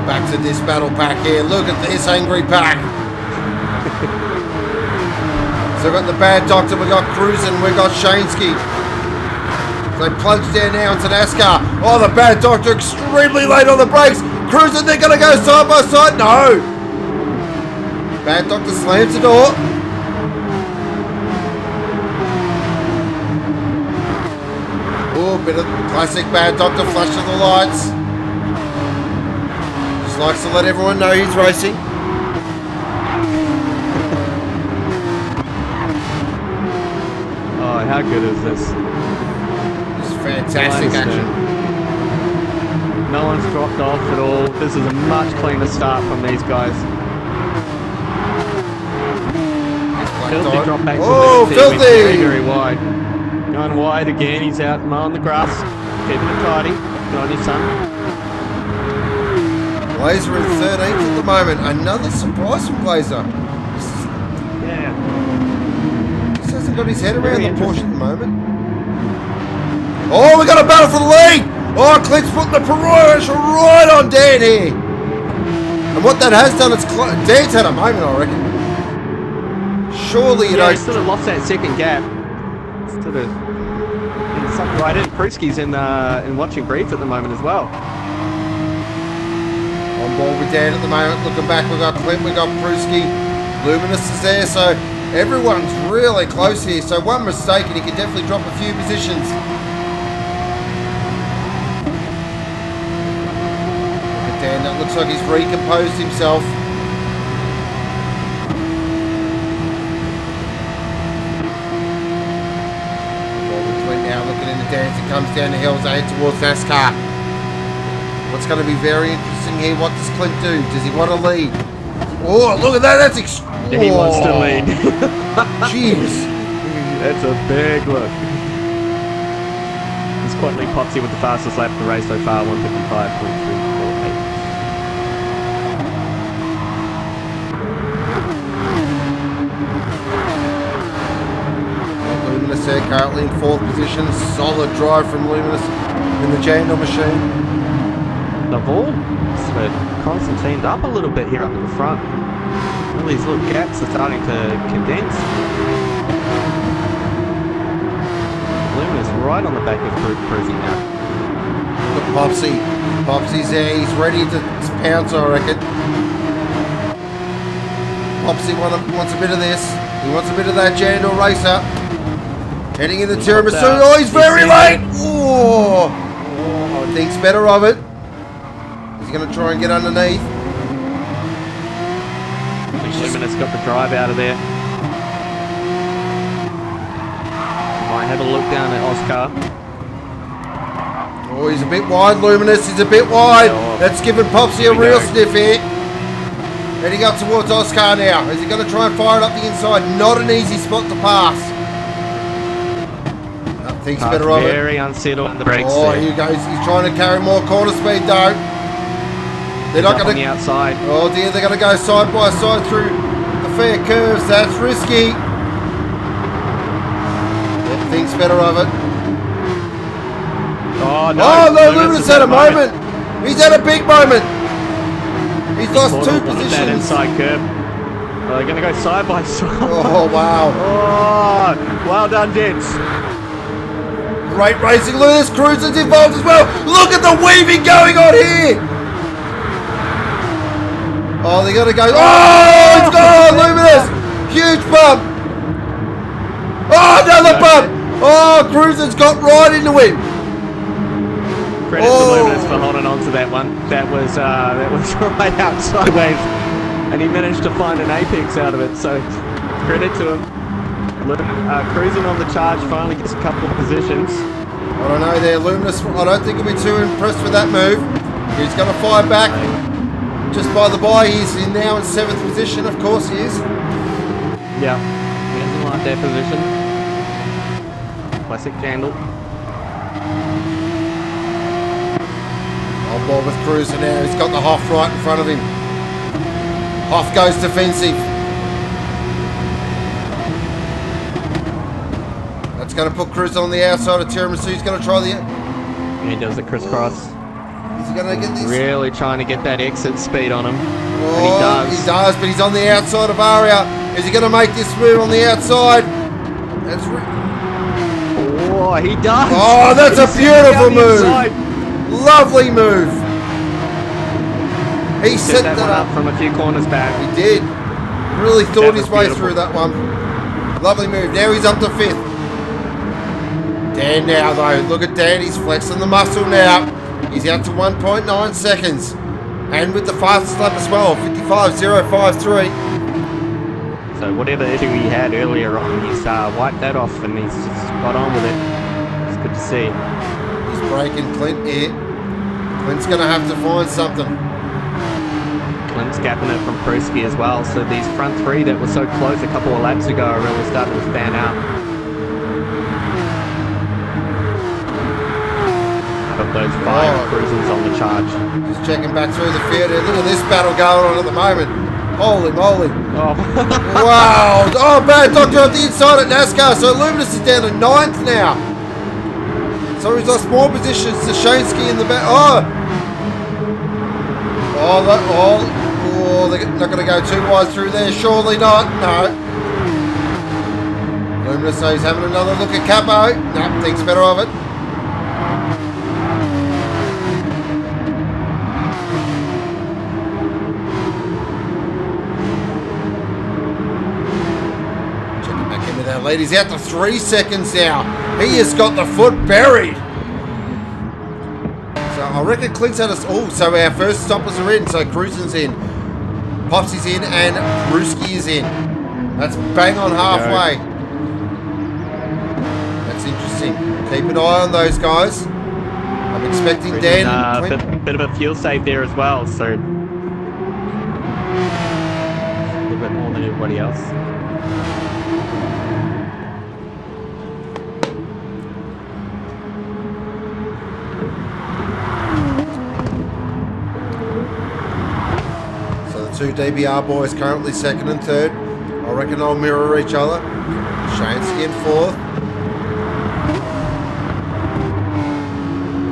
Back to this battle pack here. Look at this angry pack. So we've got the Bad Doctor, we've got Cruisin', we've got Shansky. They plunge down now into Nascar. Oh, the Bad Doctor extremely late on the brakes. Cruisin', they're going to go side by side. No. Bad Doctor slams the door. Oh, bit of classic Bad Doctor flash of the lights. Just likes to let everyone know he's racing. Oh, how good is this? It's fantastic action. No one's dropped off at all. This is a much cleaner start from these guys. Filthy drop back to Filthy! very, very wide. Going wide again. He's out mowing the grass. Keeping it tidy. Good on your son. Blazer in 13th at the moment. Another surprise from Blazer. Yeah. He hasn't got his head around the Porsche at the moment. Oh, we got a battle for the lead! Oh, Clint's putting the pressure right on Dan here. And what that has done, it's Dan's had a moment, I reckon. Surely you he don't. sort of lost that second gap. Sort of sucked right in. Prusky's in watching brief at the moment as well. On board with Dan at the moment. Looking back, we've got Clint, we've got Prusky. Luminous is there, so everyone's really close here. So one mistake and he can definitely drop a few positions. Look at Dan, that looks like he's recomposed himself. Now looking into Dan as he comes down the hills, head towards Nascar. What's going to be very interesting here, what does Clint do? Does he want to lead? Does he Oh, look at that. That's He wants to lead. Jeez. That's a big look. It's Quadley Popsy with the fastest lap of the race so far, 155.348. Luminous there currently in 4th position. Solid drive from Luminous in the Jandor machine. They've all slid Constantine's up a little bit here up in the front. All these little gaps are starting to condense. Luminous right on the back of Cruising now. Look, Popsy. Popsy's there. He's ready to pounce, I reckon. Popsy wants a bit of this. He wants a bit of that Jandor racer. Heading in the tiramisu. Oh, he's very late. Oh, thinks better of it. He's going to try and get underneath. Luminous got the drive out of there. Might have a look down at Oscar. Oh, he's a bit wide, Luminous. He's a bit wide. That's giving Popsy a real sniff here. Heading up towards Oscar now. Is he going to try and fire it up the inside? Not an easy spot to pass. Thinks better of it. Very unsettled on the brakes. Oh, there. here he goes. He's trying to carry more corner speed though. They're not going on the outside. Oh dear, they're going to go side by side through the fair curves. That's risky. Yep, thinks better of it. Oh no! Oh no, Luminous had a moment. He's had a big moment. He's lost 2 That positions. inside curve. Oh, they're going to go side by side. Oh wow. Oh, well done, gents. Great racing. Look at this. Cruiser's involved as well. Look at the weaving going on here. Oh, they got to go. Oh, it's gone. Luminous. Huge bump. Oh, another bump. Oh, Cruiser's got right into it. Credit to Luminous for holding on to that one. That was right out sideways, and he managed to find an apex out of it. So credit to him. Cruising on the charge finally gets a couple of positions. I don't know there, Luminous. I don't think he'll be too impressed with that move. He's going to fire back. Just by the by, he's now in 7th position. Of course he is. Yeah, he doesn't like that position. Classic Jandor. On board with Cruiser now. He's got the Hoff right in front of him. Hoff goes defensive. That's going to put Cruiser on the outside of Tiramisu. He's going to try the... He does the crisscross. Is he going to get this? Really trying to get that exit speed on him. Oh, and he does. He does, but he's on the outside of Aria. Is he going to make this move on the outside? That's... Oh, he does. Oh, that's a beautiful move. Lovely move. He set that one up from a few corners back. He did. Really thought his way through that one. Lovely move. Now he's up to 5th. Dan now though. Look at Dan. He's flexing the muscle now. He's out to 1.9 seconds. And with the fastest lap as well, 55.053. So whatever issue he had earlier on, he's wiped that off and he's got on with it. It's good to see. He's breaking Clint here. Clint's going to have to find something. Clint's gapping it from Pruski as well. So these front 3 that were so close a couple of laps ago are really starting to fan out. Out of those 5 cruisers on the charge. Just checking back through the field here. Look at this battle going on at the moment. Holy moly. Oh. Wow. Oh, bad doctor on the inside at Nascar. So Luminous is down to 9th now. So he's lost more positions to Shansky in the back. Oh, they're not going to go too wide through there. Surely not. No. Luminous, so he's having another look at Capo. No, thinks better of it. Checking back in with that lead. He's out to 3 seconds now. He has got the foot buried. So I reckon Clint's had us. Oh, so our first stoppers are in. So Cruisen's in, Popsy's in, and Pruski is in. That's bang on halfway. That's interesting. Keep an eye on those guys. I'm expecting Dan. Bit of a fuel save there as well. So little bit more than everybody else. So the two DBR boys currently second and third. I reckon they'll mirror each other. Shansky in fourth.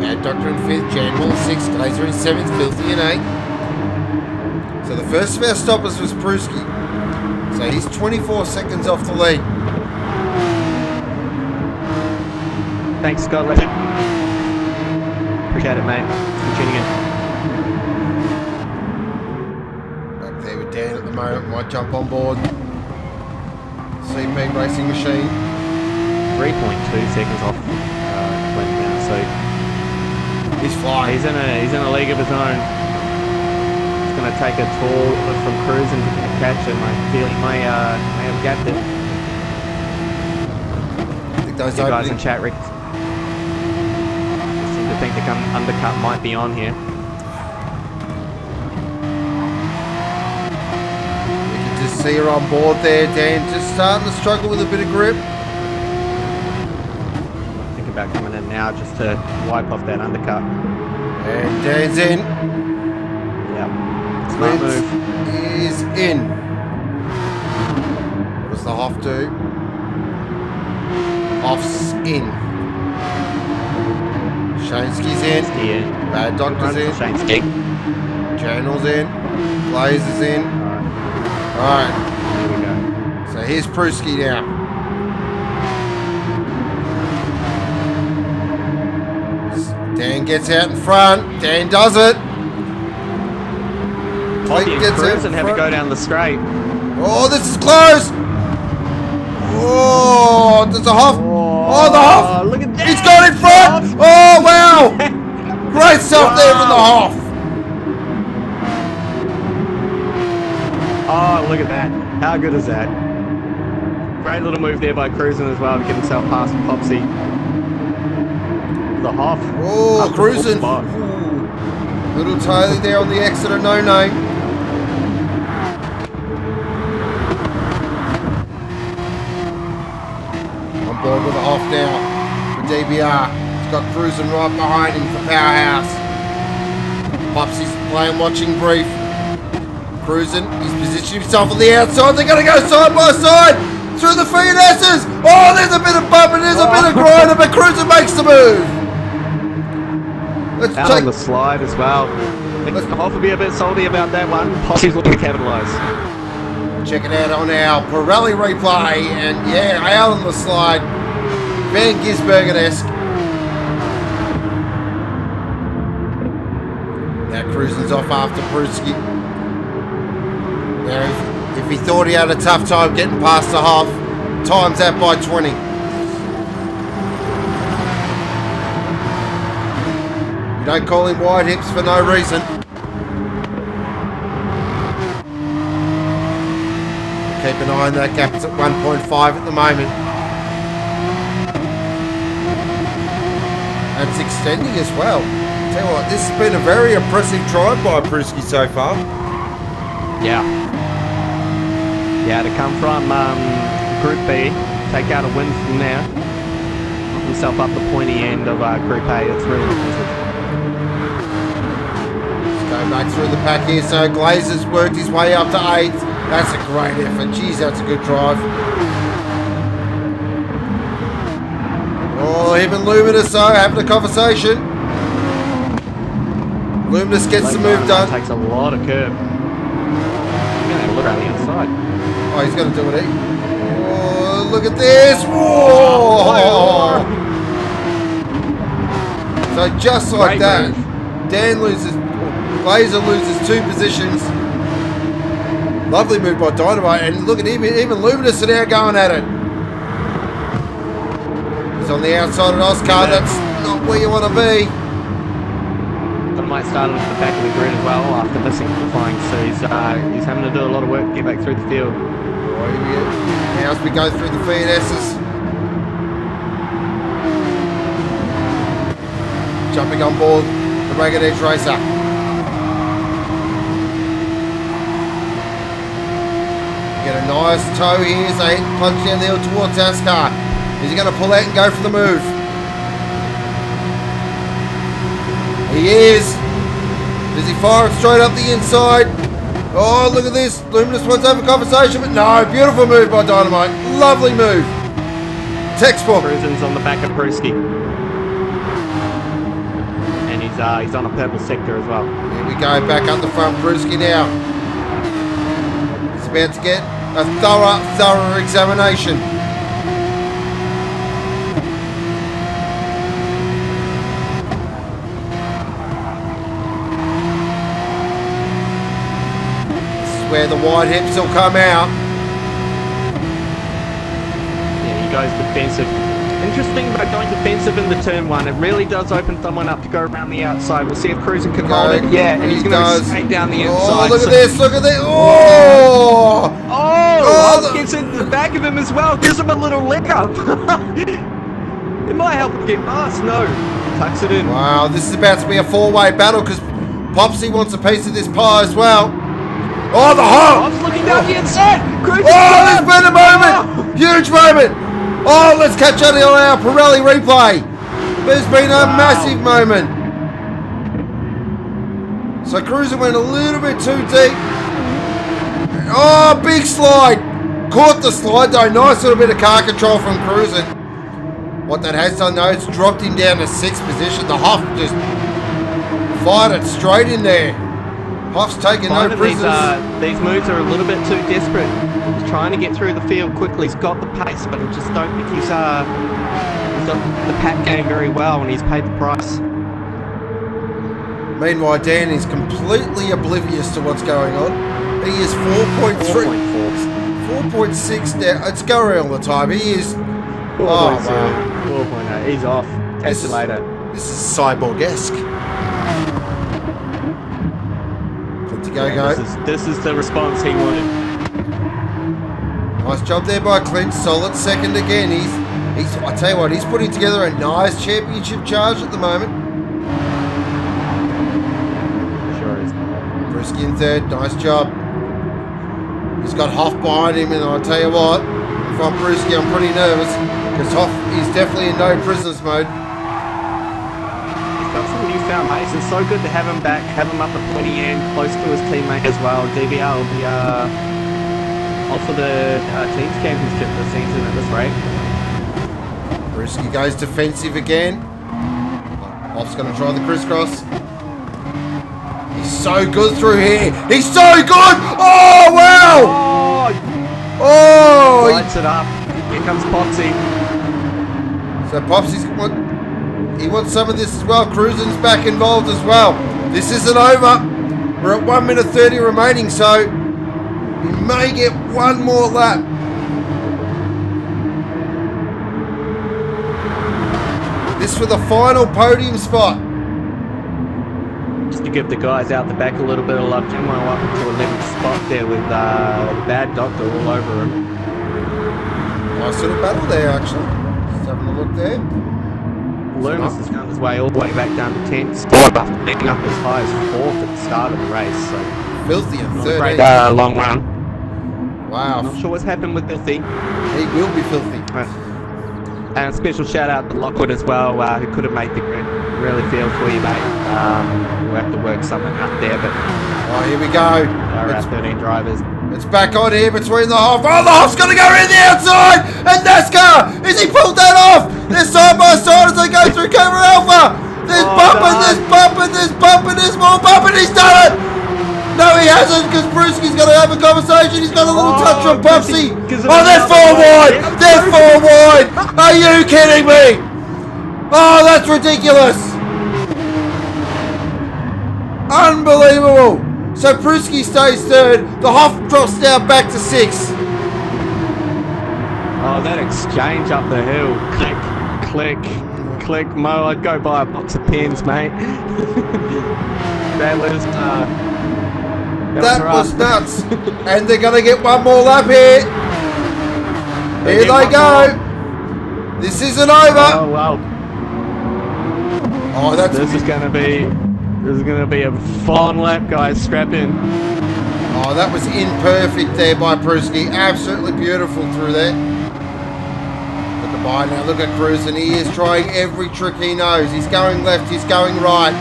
Bad Doctor in fifth. Jan Muller sixth. Glazer in seventh. Filthy in eighth. So the first of our stoppers was Pruski. So he's 24 seconds off the lead. Thanks, Scott. Appreciate it, mate. For tuning in. Back there with Dan at the moment. Might jump on board. CP Racing Machine. 3.2 seconds off Clinton now, so He's flying. he's in a league of his own. He's going to take a tour from cruising to catch, and I feel he may have gapped it. I think those You guys opening, in chat, Rick, seem to think the undercut might be on here. you can just see her on board there, Dan. Just starting to struggle with a bit of grip. Think about coming in now just to wipe off that undercut. And Dan's in. Yep. Smart Clint move. is in. What does the Hoff do? Hoff's in. Shansky's in. Here. Bad Doctor's in. Shane's kick. Channel's in. Glazer's in. Alright. There we go. So here's Pruski now. Dan gets out in front. Dan does it. Clayton He and gets out Cruz in and have to front. go down the straight. Oh, this is close. Oh, there's a Hoff. Oh, the Hoff. Look at that. He's got in front. Oh, wow. Great stuff there from the Hoff. Oh, look at that. How good is that? Great little move there by Cruising as well to get himself past Popsy. The Hoff. Oh, up the cruising. spot. Ooh. Little Taylor there on the exit of no name. On board with the Hoff now for DBR. He's got cruising right behind him for Powerhouse. Popsy's playing watching brief. Cruising, he's positioned himself on the outside. They're going to go side by side through the Fianesses. Oh, there's a bit of bump and there's a bit of grinder, but Cruising makes the move. Let's Out check. on the slide as well. Let's- Hoff will be a bit salty about that one. Popsy's looking to capitalise. Check it out on our Pirelli replay, and yeah, out on the slide, Van Gisbergen-esque. Now Cruising's off after Pruski. Now, if he thought he had a tough time getting past the Hoff, times that by 20. You don't call him wide hips for no reason. Keep an eye on that gap. It's at 1.5 at the moment. And it's extending as well. Tell you what, this has been a very impressive drive by Pruski so far. Yeah. Yeah, to come from Group B, take out a win from there, knock himself up the pointy end of Group A. It's really impressive. Let's go back through the pack here. So Glazer's worked his way up to 8th. That's a great effort. Jeez, that's a good drive. Oh, him and Luminous though, having a conversation. Luminous gets the move done. Takes a lot of curb. You're going to have a look around the outside. Oh, he's going to do it. Oh, look at this. Whoa. So just like Great that, move. Dan loses, Glazer loses 2 positions. Lovely move by Dynamite, and look at him, even Luminous are now going at it. He's on the outside of Oscar, that's not where you want to be. Might start at the back of the grid as well after missing qualifying, so he's having to do a lot of work to get back through the field. Oh, here we go. Now as we go through the Fianesses. Jumping on board the Ragged Edge Racer. Get a nice toe here as they plunge down the hill towards Nascar. Is he going to pull out and go for the move? He is. Does he fire it straight up the inside? Oh, look at this. Luminous wants to have a conversation, but no. Beautiful move by Dynamite. Lovely move. Textbook. Cruisen's on the back of Pruski. And he's on a purple sector as well. Here we go. Back up the front. Pruski now. He's about to get a thorough examination. Where the wide hips will come out. Yeah, he goes defensive. Interesting about going defensive in the turn one. It really does open someone up to go around the outside. We'll see if Cruiser can hold it. Yeah, and he's going to go straight down the inside. Oh, look at this, look at this. Oh! Oh, gets into the back of him as well. Gives him a little leg up. It might help him get past. No. Tucks it in. Wow, this is about to be a four-way battle because Popsy wants a piece of this pie as well. Oh, the hole! Bob's looking down the inside. Cruiser's there's been a moment! Huge moment! Oh, let's catch up on our Pirelli replay. There's been a massive moment. So Cruiser went a little bit too deep. Oh, big slide. Caught the slide though. Nice little bit of car control from Cruiser. What that has done though, it's dropped him down to 6th position. The Hoff just fired it straight in there. Hoff's taking no prisoners. These moves are a little bit too desperate. He's trying to get through the field quickly. He's got the pace, but I just don't think he's got the pack game very well, and he's paid the price. Meanwhile, Dan is completely oblivious to what's going on. He is 4.3, 4.6 down. It's going all the time. He is. 4.0. Oh, 4.0. He's off. Catch you later. This is Cyborg-esque. Go. This is the response he wanted. Nice job there by Clint. Solid second again. He's. I tell you what, he's putting together a nice championship charge at the moment. Sure is. Pruski in third. Nice job. He's got Hoff behind him, and I'll tell you what, if I'm Pruski, I'm pretty nervous because Hoff is definitely in no prisoners mode. Newfound pace. It's so good to have him back, have him up at pointy end, close to his teammate as well. DBR will be off for the teams championship this season at this rate. Pruski goes defensive again. Hoff's going to try the crisscross. He's so good through here. He's so good! Oh, wow! Oh! Lights it up. Here comes Popsy. So Popsy's... He wants some of this as well. Cruisen's back involved as well. This isn't over. We're at 1 minute 30 remaining, so we may get one more lap. This for the final podium spot. Just to give the guys out the back a little bit of love, Jimmo up to 11th spot there with Bad Doctor all over him. Nice little battle there, actually. Just having a look there. Loomis has found his way all the way back down to 10th. Picking up as high as 4th at the start of the race. So Filthy in third. Great long run. Wow. I'm not sure what's happened with Filthy. He will be filthy. And a special shout out to Lockwood as well, who could have made the grid. Really feel for you, mate. We'll have to work something out there, but... Oh, here we go. Our 13 drivers. It's back on here between the Hoff. Oh, the Hoff's going to go in the outside! And Nascar! Is he pulled that off? They're side by side as they go through Camera Alpha! There's bumping, there's bumping, there's bumping, there's more bumping! He's done it! No, he hasn't, because Brewski's going to have a conversation. He's got a little touch from Popsy. Oh, they're 4 wide! They're 4 wide! Are you kidding me? Oh, that's ridiculous! Unbelievable! So Pruski stays third. The Hoff drops down back to 6th. Oh, that exchange up the hill. Click, click, click. Mo, I'd go buy a box of pens, mate. That was nuts. And they're going to get one more lap here. Here they go. This isn't over. Oh, wow. Oh, that's... This is going to be a fun lap, guys. Strap in. Oh, Oh, that was imperfect there by Pruski. Absolutely beautiful through there. Look at Biden now. Look at Cruisin'. He is trying every trick he knows. He's going left. He's going right.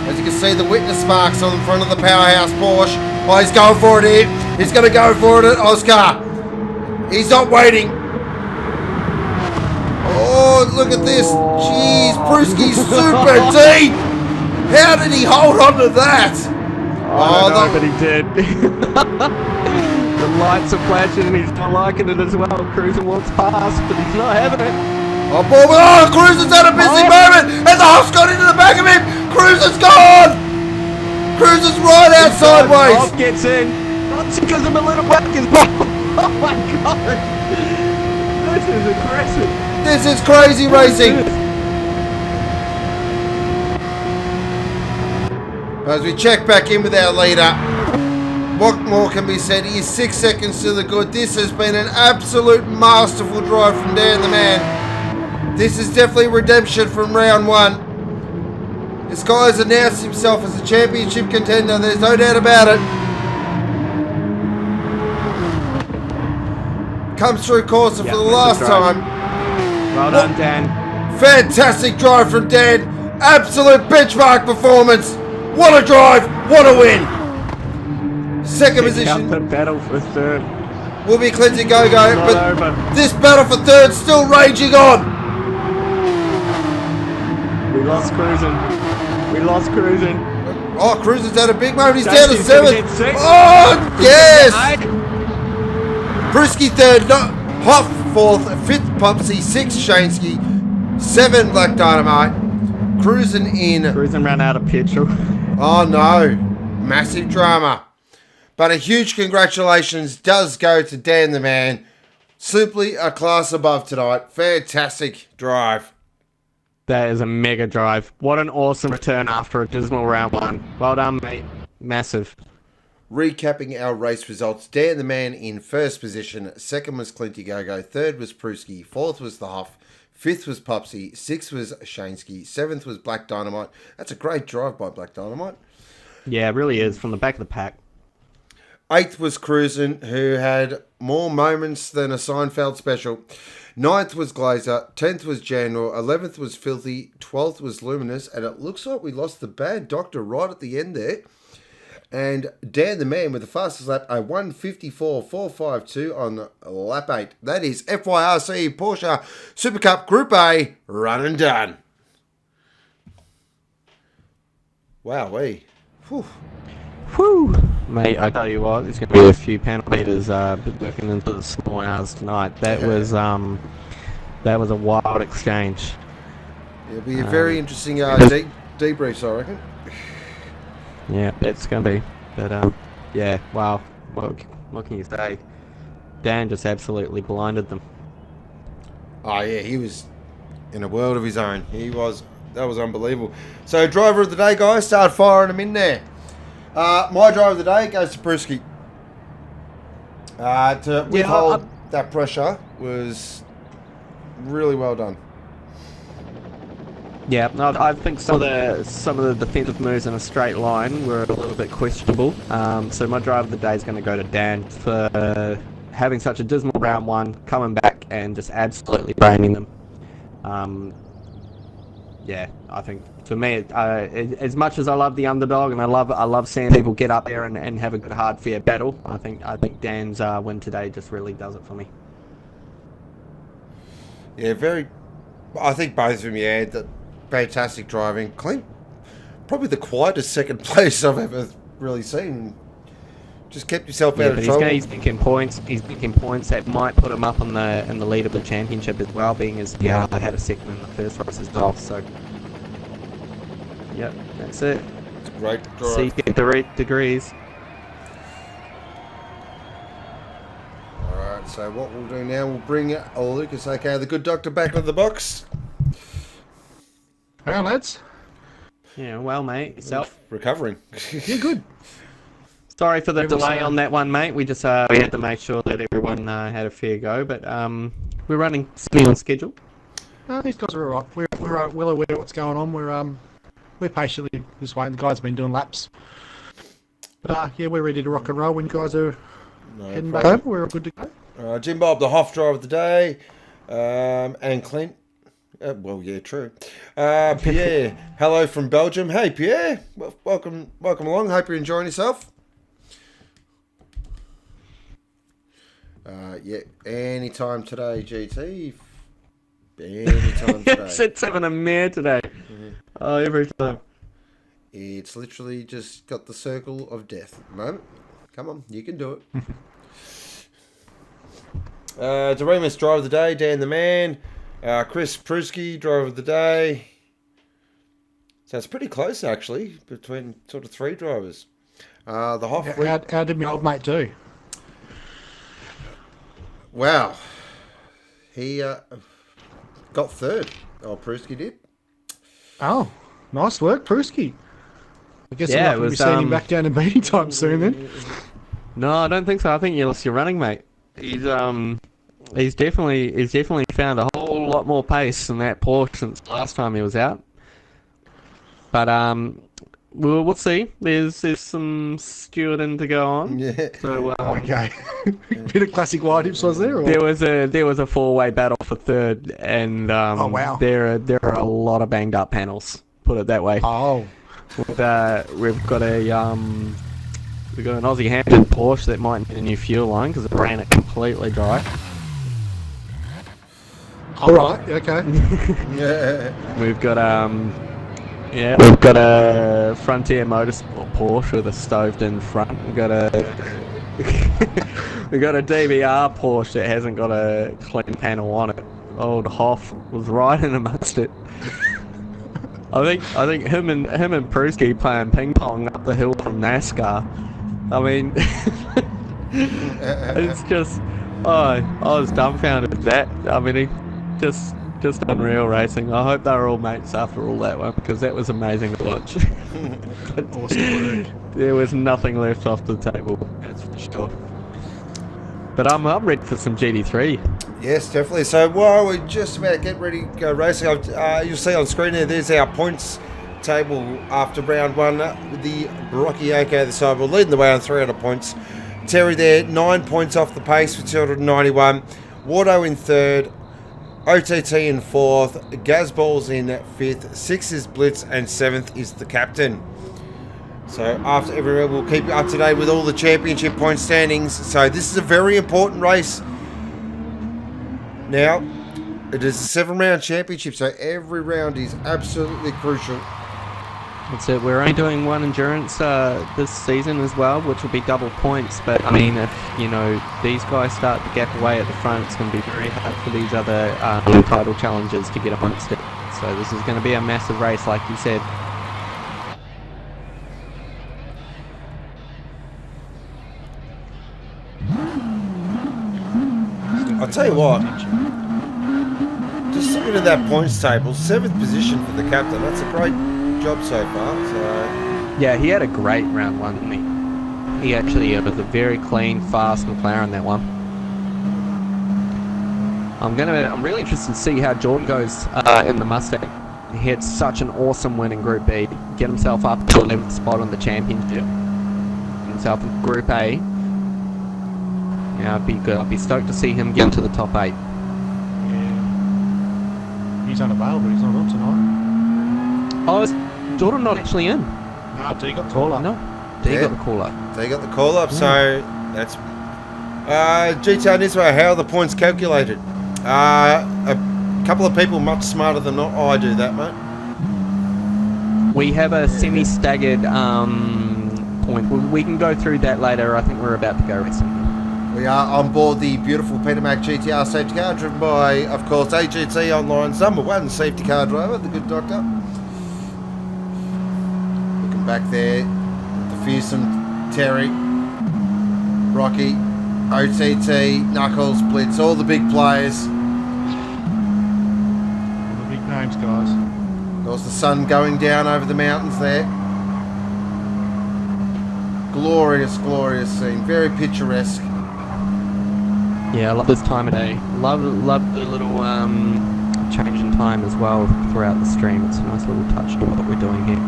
As you can see, the witness marks on the front of the Powerhouse Porsche. Oh, he's going for it here. He's going to go for it at Oscar. He's not waiting. Oh, look at this. Jeez, Pruski's super deep. How did he hold on to that? I don't know, but he did. The lights are flashing and he's not liking it as well. Cruisin' walks past, but he's not having it. Oh, boy, oh, Cruisin's had a busy moment, and the Huff's got into the back of him. Cruisin's gone. Cruisin's right out sideways. Huff gets in. Not because of a little whack his ball. Oh my god. This is aggressive. This is crazy racing. As we check back in with our leader, what more can be said? He is 6 seconds to the good. This has been an absolute masterful drive from Dan the Man. This is definitely redemption from round one. This guy has announced himself as a championship contender. There's no doubt about it. Comes through Corsa for the last time. Well done, Dan. Fantastic drive from Dan. Absolute benchmark performance. What a drive. What a win. Second position The battle for third. will be Clinton Gogo, but Over. this battle for third still raging on. We lost Cruisin'. We lost Cruisin'. Oh, Cruiser's had a big moment. He's down to Jason's gonna 7th. get 6th. Oh, yes. 8. Brusky 3rd. Hoff 4th. 5th, Pumpsy. 6th, Shansky. 7, Black Dynamite. Cruising in. Cruisin' ran out of petrol. Oh, no. Massive drama. But a huge congratulations does go to Dan the Man. Simply a class above tonight. Fantastic drive. That is a mega drive. What an awesome return after a dismal round one. Well done, mate. Massive. Recapping our race results, Dan the Man in first position, second was Clinty Gogo, third was Pruski, fourth was the Huff, fifth was Pupsy, sixth was Shansky, seventh was Black Dynamite. That's a great drive by Black Dynamite. Yeah, it really is, from the back of the pack. Eighth was Cruisin', who had more moments than a Seinfeld special. Ninth was Glazer, 10th was General, 11th was Filthy, 12th was Luminous, and it looks like we lost the bad doctor right at the end there. And Dan the Man with the fastest lap, a 1:54.452 on lap 8. That is FYRC Porsche Super Cup Group A, run and done. Wowee. Whew. Whew. Mate, I tell you what, there's going to be a few panel beaters working into the small hours tonight. That was a wild exchange. It'll be a very interesting debrief, I reckon. Yeah, it's going to be. But, yeah, wow. What can you say? Dan just absolutely blinded them. Oh, yeah, he was in a world of his own. That was unbelievable. So, driver of the day, guys, start firing them in there. My driver of the day goes to Pruski. To withhold that pressure was really well done. Yeah, no, I think some of the defensive moves in a straight line were a little bit questionable. So my driver of the day is going to go to Dan for having such a dismal round one, coming back and just absolutely braining them. Yeah, I think for me, as much as I love the underdog and I love seeing people get up there and have a good hard fair battle, I think Dan's win today just really does it for me. Yeah, I think both of them, yeah, fantastic driving. Clean, probably the quietest second place I've ever really seen. Just kept yourself out of trouble. He's picking points. He's picking points that might put him up in the lead of the championship as well, being as I had a second in the first race as well. So, yep, that's it. It's a great drive. So you get the right degrees. Alright, so what we'll do now, we'll bring Lucas, aka the good doctor, back into the box. Well, lads. Yeah, well, mate, yourself. Recovering. You're good. Sorry for the delay on that one, mate. We just we had to make sure that everyone had a fair go, but we're running on schedule. These guys are all right. We're well aware of what's going on. We're patiently just waiting. The guys have been doing laps But yeah, we're ready to rock and roll when you guys are heading back problem. over. We're all good to go. Jim Bob, the Hoff driver of the day, and Clint. Well, yeah, true. Pierre, hello from Belgium. Hey, Pierre, welcome along. Hope you're enjoying yourself. Yeah, anytime today, GT. Anytime today. It's having a mare today. Mm-hmm. Oh, every time. It's literally just got the circle of death at the moment. Come on, you can do it. Doremus, driver of the day, Dan the man. Chris Pruski, driver of the day. So it's pretty close, actually, between sort of three drivers. The Hoff. How did my old mate do? Wow. He got third. Oh, Pruski did. Oh, nice work, Pruski. I guess Yeah, I'm not it going to be was, seeing him back down in beating time soon then. No, I don't think so. I think you lost your running mate. He's definitely found a whole lot more pace than that Porsche since the last time he was out. But we'll see. There's some stewarding to go on. Yeah. So Okay. Bit of classic white hips was there? Or? there was a four-way battle for third, and Oh, wow. there are a lot of banged up panels. Put it that way. Oh. We've got an Aussie Hampton Porsche that might need a new fuel line because it ran it completely dry. All right. Okay. Yeah. We've got a Frontier Motorsport Porsche with a stoved-in front. We've got a DBR Porsche that hasn't got a clean panel on it. Old Hoff was right in amongst it. I think him and Pruski playing ping pong up the hill from NASCAR. I mean, it's just, I was dumbfounded at that. I mean, just unreal racing. I hope they were all mates after all that one because that was amazing to watch. Awesome work. There was nothing left off the table, that's for sure. But I'm ready for some GT3. Yes, definitely. So while we're just about getting ready to go racing, you'll see on screen there, there's our points table after round one with the Rocky AK the side. We're leading the way on 300 points. Terry there, 9 points off the pace with 291. Wardo in third. OTT in fourth. Gazballs in fifth. Sixth is Blitz, and seventh is the captain. So after every round, we'll keep you up to date with all the championship point standings. So this is a very important race. Now, it is a 7-round championship, so every round is absolutely crucial. That's it. We're only doing one endurance this season as well, which will be double points. But I mean, if these guys start to gap away at the front, it's going to be very hard for these other title challengers to get amongst it. So this is going to be a massive race, like you said. I'll tell you what, just looking at that points table, 7th position for the captain. That's a great job so far. So yeah, he had a great round one, didn't he? He actually was a very clean, fast McLaren that one. I'm really interested to see how Jordan goes in the Mustang. He had such an awesome win in Group B, get himself up to 11th spot on the championship, himself in Group A. Yeah, I'd be good. I'd be stoked to see him get into the top 8. Yeah. He's unavailable. He's not on tonight. Oh, is Jordan not actually in? No, D got call up. No, D got the call up. they got the call up. So that's GTR Nismo. How are the points calculated? A couple of people much smarter than I do that, mate. We have a semi-staggered point. We can go through that later. I think we're about to go racing. We are on board the beautiful Peter Mac GTR safety car, driven by, of course, AGT Online's #1 safety car driver, the good doctor. Looking back there, the fearsome Terry, Rocky, OTT, Knuckles, Blitz, all the big players. All the big names, guys. There's the sun going down over the mountains there. Glorious, glorious scene. Very picturesque. Yeah, I love this time of day. Love the little change in time as well throughout the stream. It's a nice little touch to what we're doing here.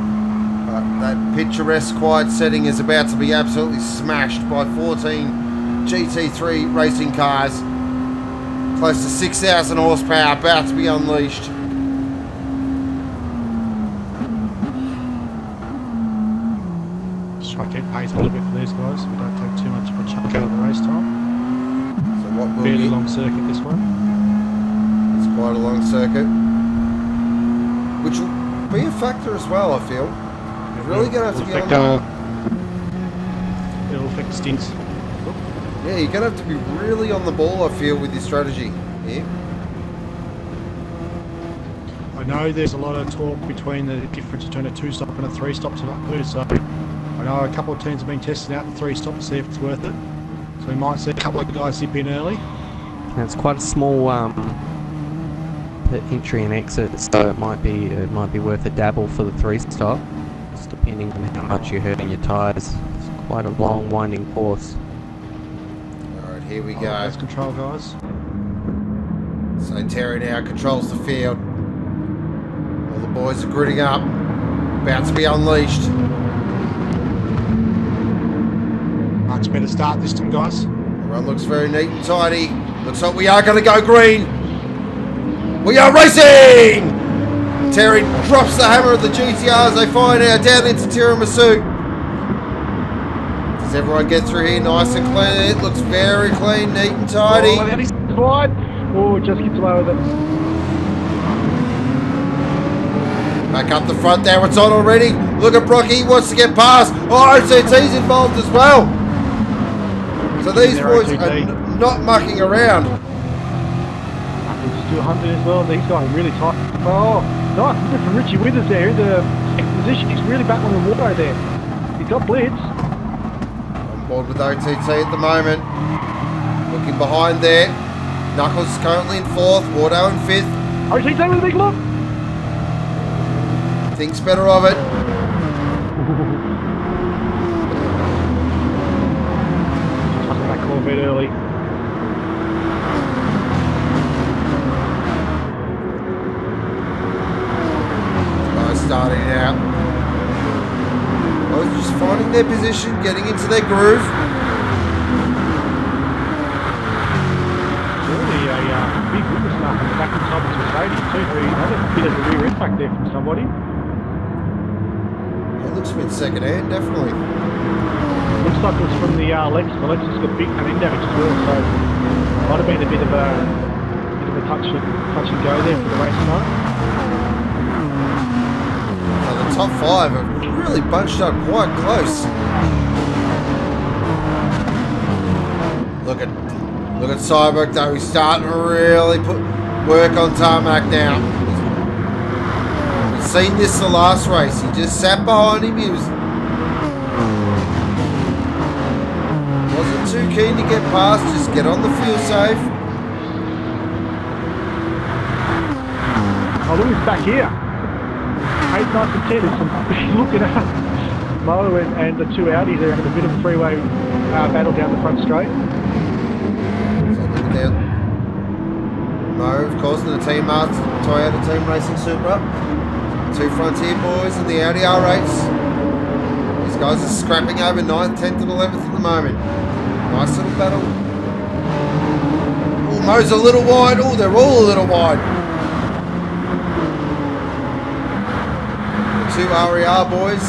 That picturesque quiet setting is about to be absolutely smashed by 14 GT3 racing cars. Close to 6,000 horsepower about to be unleashed. Just try to keep pace a little bit for these guys so we don't take too much of a chunk out of the race time. So what will Fairly be long circuit this one. It's quite a long circuit, which will be a factor as well. I feel you're really going to have to be on. It'll affect stints. Yeah, you're going to have to be really on the ball. I feel with your strategy. Yeah. I know there's a lot of talk between the difference between a 2-stop and a 3-stop too, so I know a couple of teams have been testing out the 3-stop to see if it's worth it. So we might see a couple of guys zip in early. And it's quite a small entry and exit, so it might be worth a dabble for the 3-stop, just depending on how much you're hurting your tyres. It's quite a long, winding course. All right, here we go. Let's control, guys. So Terry now controls the field. All the boys are gritting up, about to be unleashed. Much better start this time, guys. The run looks very neat and tidy. Looks like we are going to go green. We are racing! Terry drops the hammer of the GTR as they fly now down into Tiramisu. Does everyone get through here nice and clean? It looks very clean, neat and tidy. Oh, just gets away with it. Back up the front there, it's on already. Look at Brocky, he wants to get past. Oh, OCT's involved as well. So these boys are not mucking around. Just do 100 as well. He's going really tight. Oh, nice. Look from Richie Withers there in the second position. He's really battling the water there. He's got blitz. On board with OTT at the moment. Looking behind there. Knuckles is currently in 4th, Wardo in 5th. OTT with a big look. Thinks better of it. Tucking that Corvette early. Guys starting out. Both just finding their position, getting into their groove. Surely a big witness mark on the back and top of the stadium too. So he had a bit of a rear end back there from somebody. It looks a bit second hand, definitely. Looks like it was from the Lexus. The Lexus got big front end damage as well, so might have been a bit of a touch and go there for the race tonight. So the top 5 are really bunched up quite close. Look at Cyborg though. He's starting to really put work on Tarmac now. We've seen this the last race. He just sat behind him. He wasn't too keen to get past. Just get on the fuel safe. Oh, look, it's back here. 8, 9 and 10 is some looking at Muller and the 2 Audis are having a bit of a freeway battle down the front straight. So looking down. Mo, of course, in the Team Mart Toyota Team Racing Supra. 2 Frontier boys in the Audi R8s. These guys are scrapping over 9th, 10th and 11th at the moment. Nice little battle. Oh, Mo's a little wide. Oh, they're all a little wide. 2 RER boys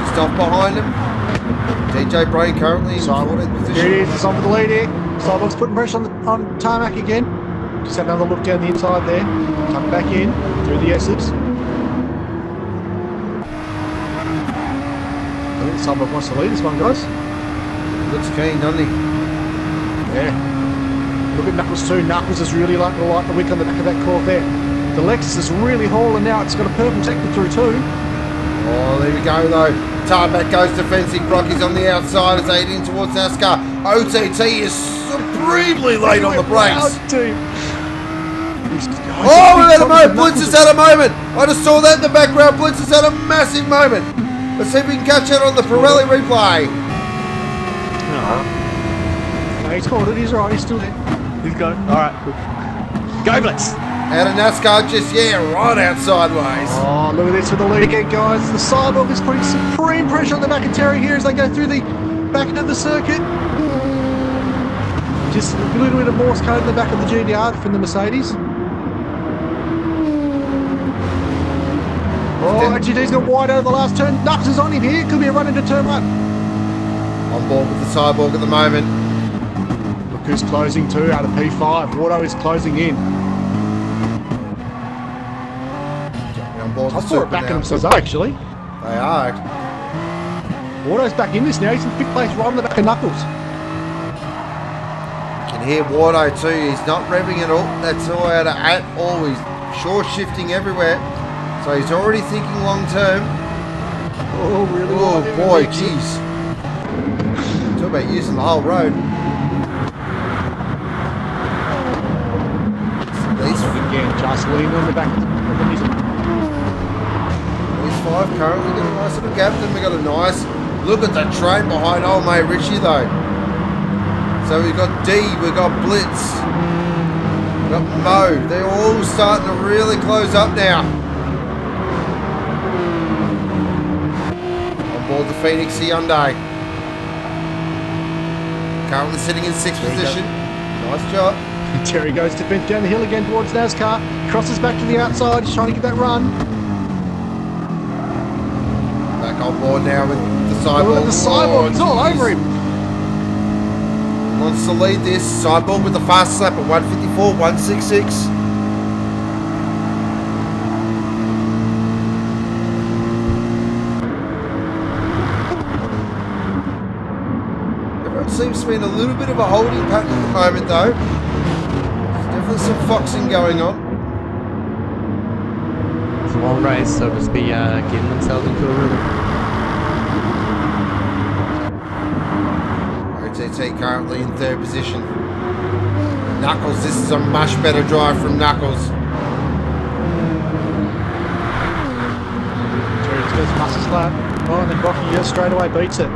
just off behind him. DJ Brain currently in 14th position. Here it is, it's on for the lead here. Cyborg's putting pressure on Tarmac again. Just have another look down the inside there. Tuck back in through the S's. I think Cyborg wants to lead this one, guys. Looks keen, doesn't he? Yeah. Look at Knuckles too. Knuckles is really like the wick on the back of that Corvette. The Lexus is really hauling now. It's got a purple sector through too. Oh, there we go though. Tarmac goes defensive. Brocky's on the outside as they head in towards Nascar. OTT is supremely late on the brakes. Oh, we've had a moment. Blitz has had a moment. I just saw that in the background. Blitz has had a massive moment. Let's see if we can catch that on the Pirelli replay. No, he's called it. He's alright. He's still there. He's going. Alright. Go Blitz! Out of Nascar, just, right out sideways. Oh, look at this for the lead again, guys. The Cyborg is putting supreme pressure on the back of Terry here as they go through the back end of the circuit. Just a little bit of Morse code in the back of the GDR from the Mercedes. Oh, AGT's got wide out of the last turn. Nux is on him here. Could be a run into turn 1. On board with the Cyborg at the moment. Look who's closing too out of P5. Auto is closing in. On board I the thought Super it backing now. themselves up actually. They are. Auto's back in this now. He's in fifth place right on the back of Knuckles. You can hear Wardo too. He's not revving at all. That's all out of at all. He's short shifting everywhere. So he's already thinking long term. Oh, really? Oh boy, jeez. Talk about using the whole road. These Again, just leaning on the back of the These 5 currently got a nice little gap. Then we got a nice look at the train behind old mate Richie though. So we've got D, we've got Blitz, we've got Mo. They're all starting to really close up now. On board the Phoenix Hyundai. Currently sitting in 6th position. Nice job. Terry goes to bend down the hill again towards NASCAR. Crosses back to the outside. He's trying to get that run. Back on board now with the Cyborg. Look at the Cyborg. It's all over him. Wants to lead this. Cyborg with the fast lap at 154, 166. Everyone seems to be in a little bit of a holding pattern at the moment though. There's definitely some foxing going on. It's a long race, so just be getting themselves into a rhythm. OTT currently in 3rd position. Knuckles, this is a much better drive from Knuckles. Terry just goes fastest lap. Oh, and then Rocky just straight away beats it.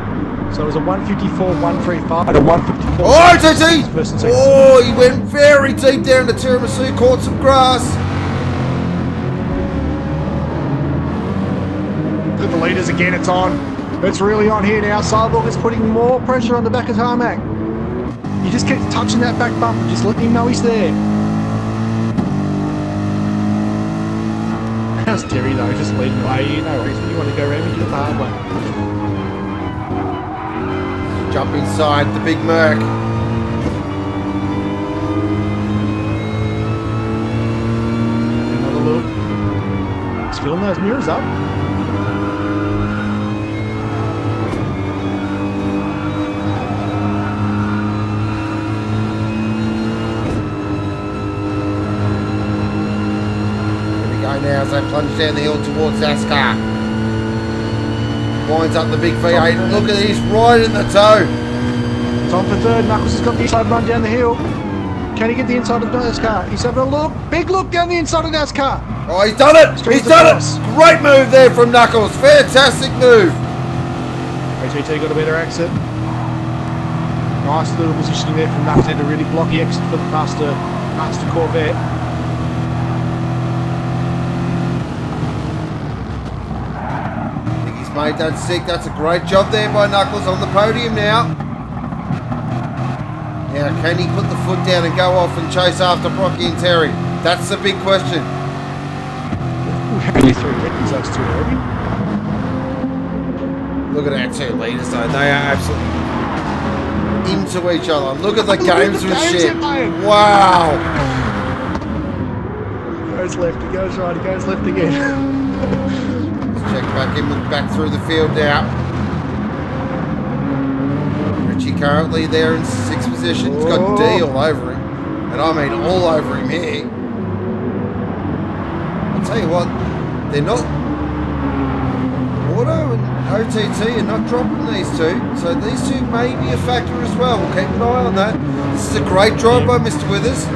So it was a 154, 135 to 154. Oh, OTT! First and second. Oh, he went very deep down to Tiramisu, caught some grass. Look at the leaders again, it's on. It's really on here now. Cyborg is putting more pressure on the back of Tarmac. You just keep touching that back bumper, just letting him know he's there. How's Terry though, just leading away? You know, when you want to go around, you do it the hard way. Jump inside the big Merc. Another look. He's filling those mirrors up. Now as they plunge down the hill towards Nascar. Winds up the big V8. Look at this, right in the toe. Tom for 3rd. Knuckles has got the inside run down the hill. Can he get the inside of NASCAR? He's having a look. Big look down the inside of NASCAR. Oh, he's done it. He's done it. Great move there from Knuckles. Fantastic move. AGT got a better exit. Nice little positioning there from Knuckles. Had a really blocky exit for the master Corvette. Made that stick. That's a great job there by Knuckles on the podium now. Now, can he put the foot down and go off and chase after Brocky and Terry? That's the big question. These 3 records, those 2 already. Look at our 2 leaders though. They are absolutely into each other. Look at the gamesmanship. Wow. He goes left, he goes right, he goes left again. Check back in, back through the field now. Richie currently there in 6th position. He's got D all over him. And I mean all over him here. I'll tell you what, they're not... Auto and OTT are not dropping these 2. So these 2 may be a factor as well. We'll keep an eye on that. This is a great drive by Mr. Withers.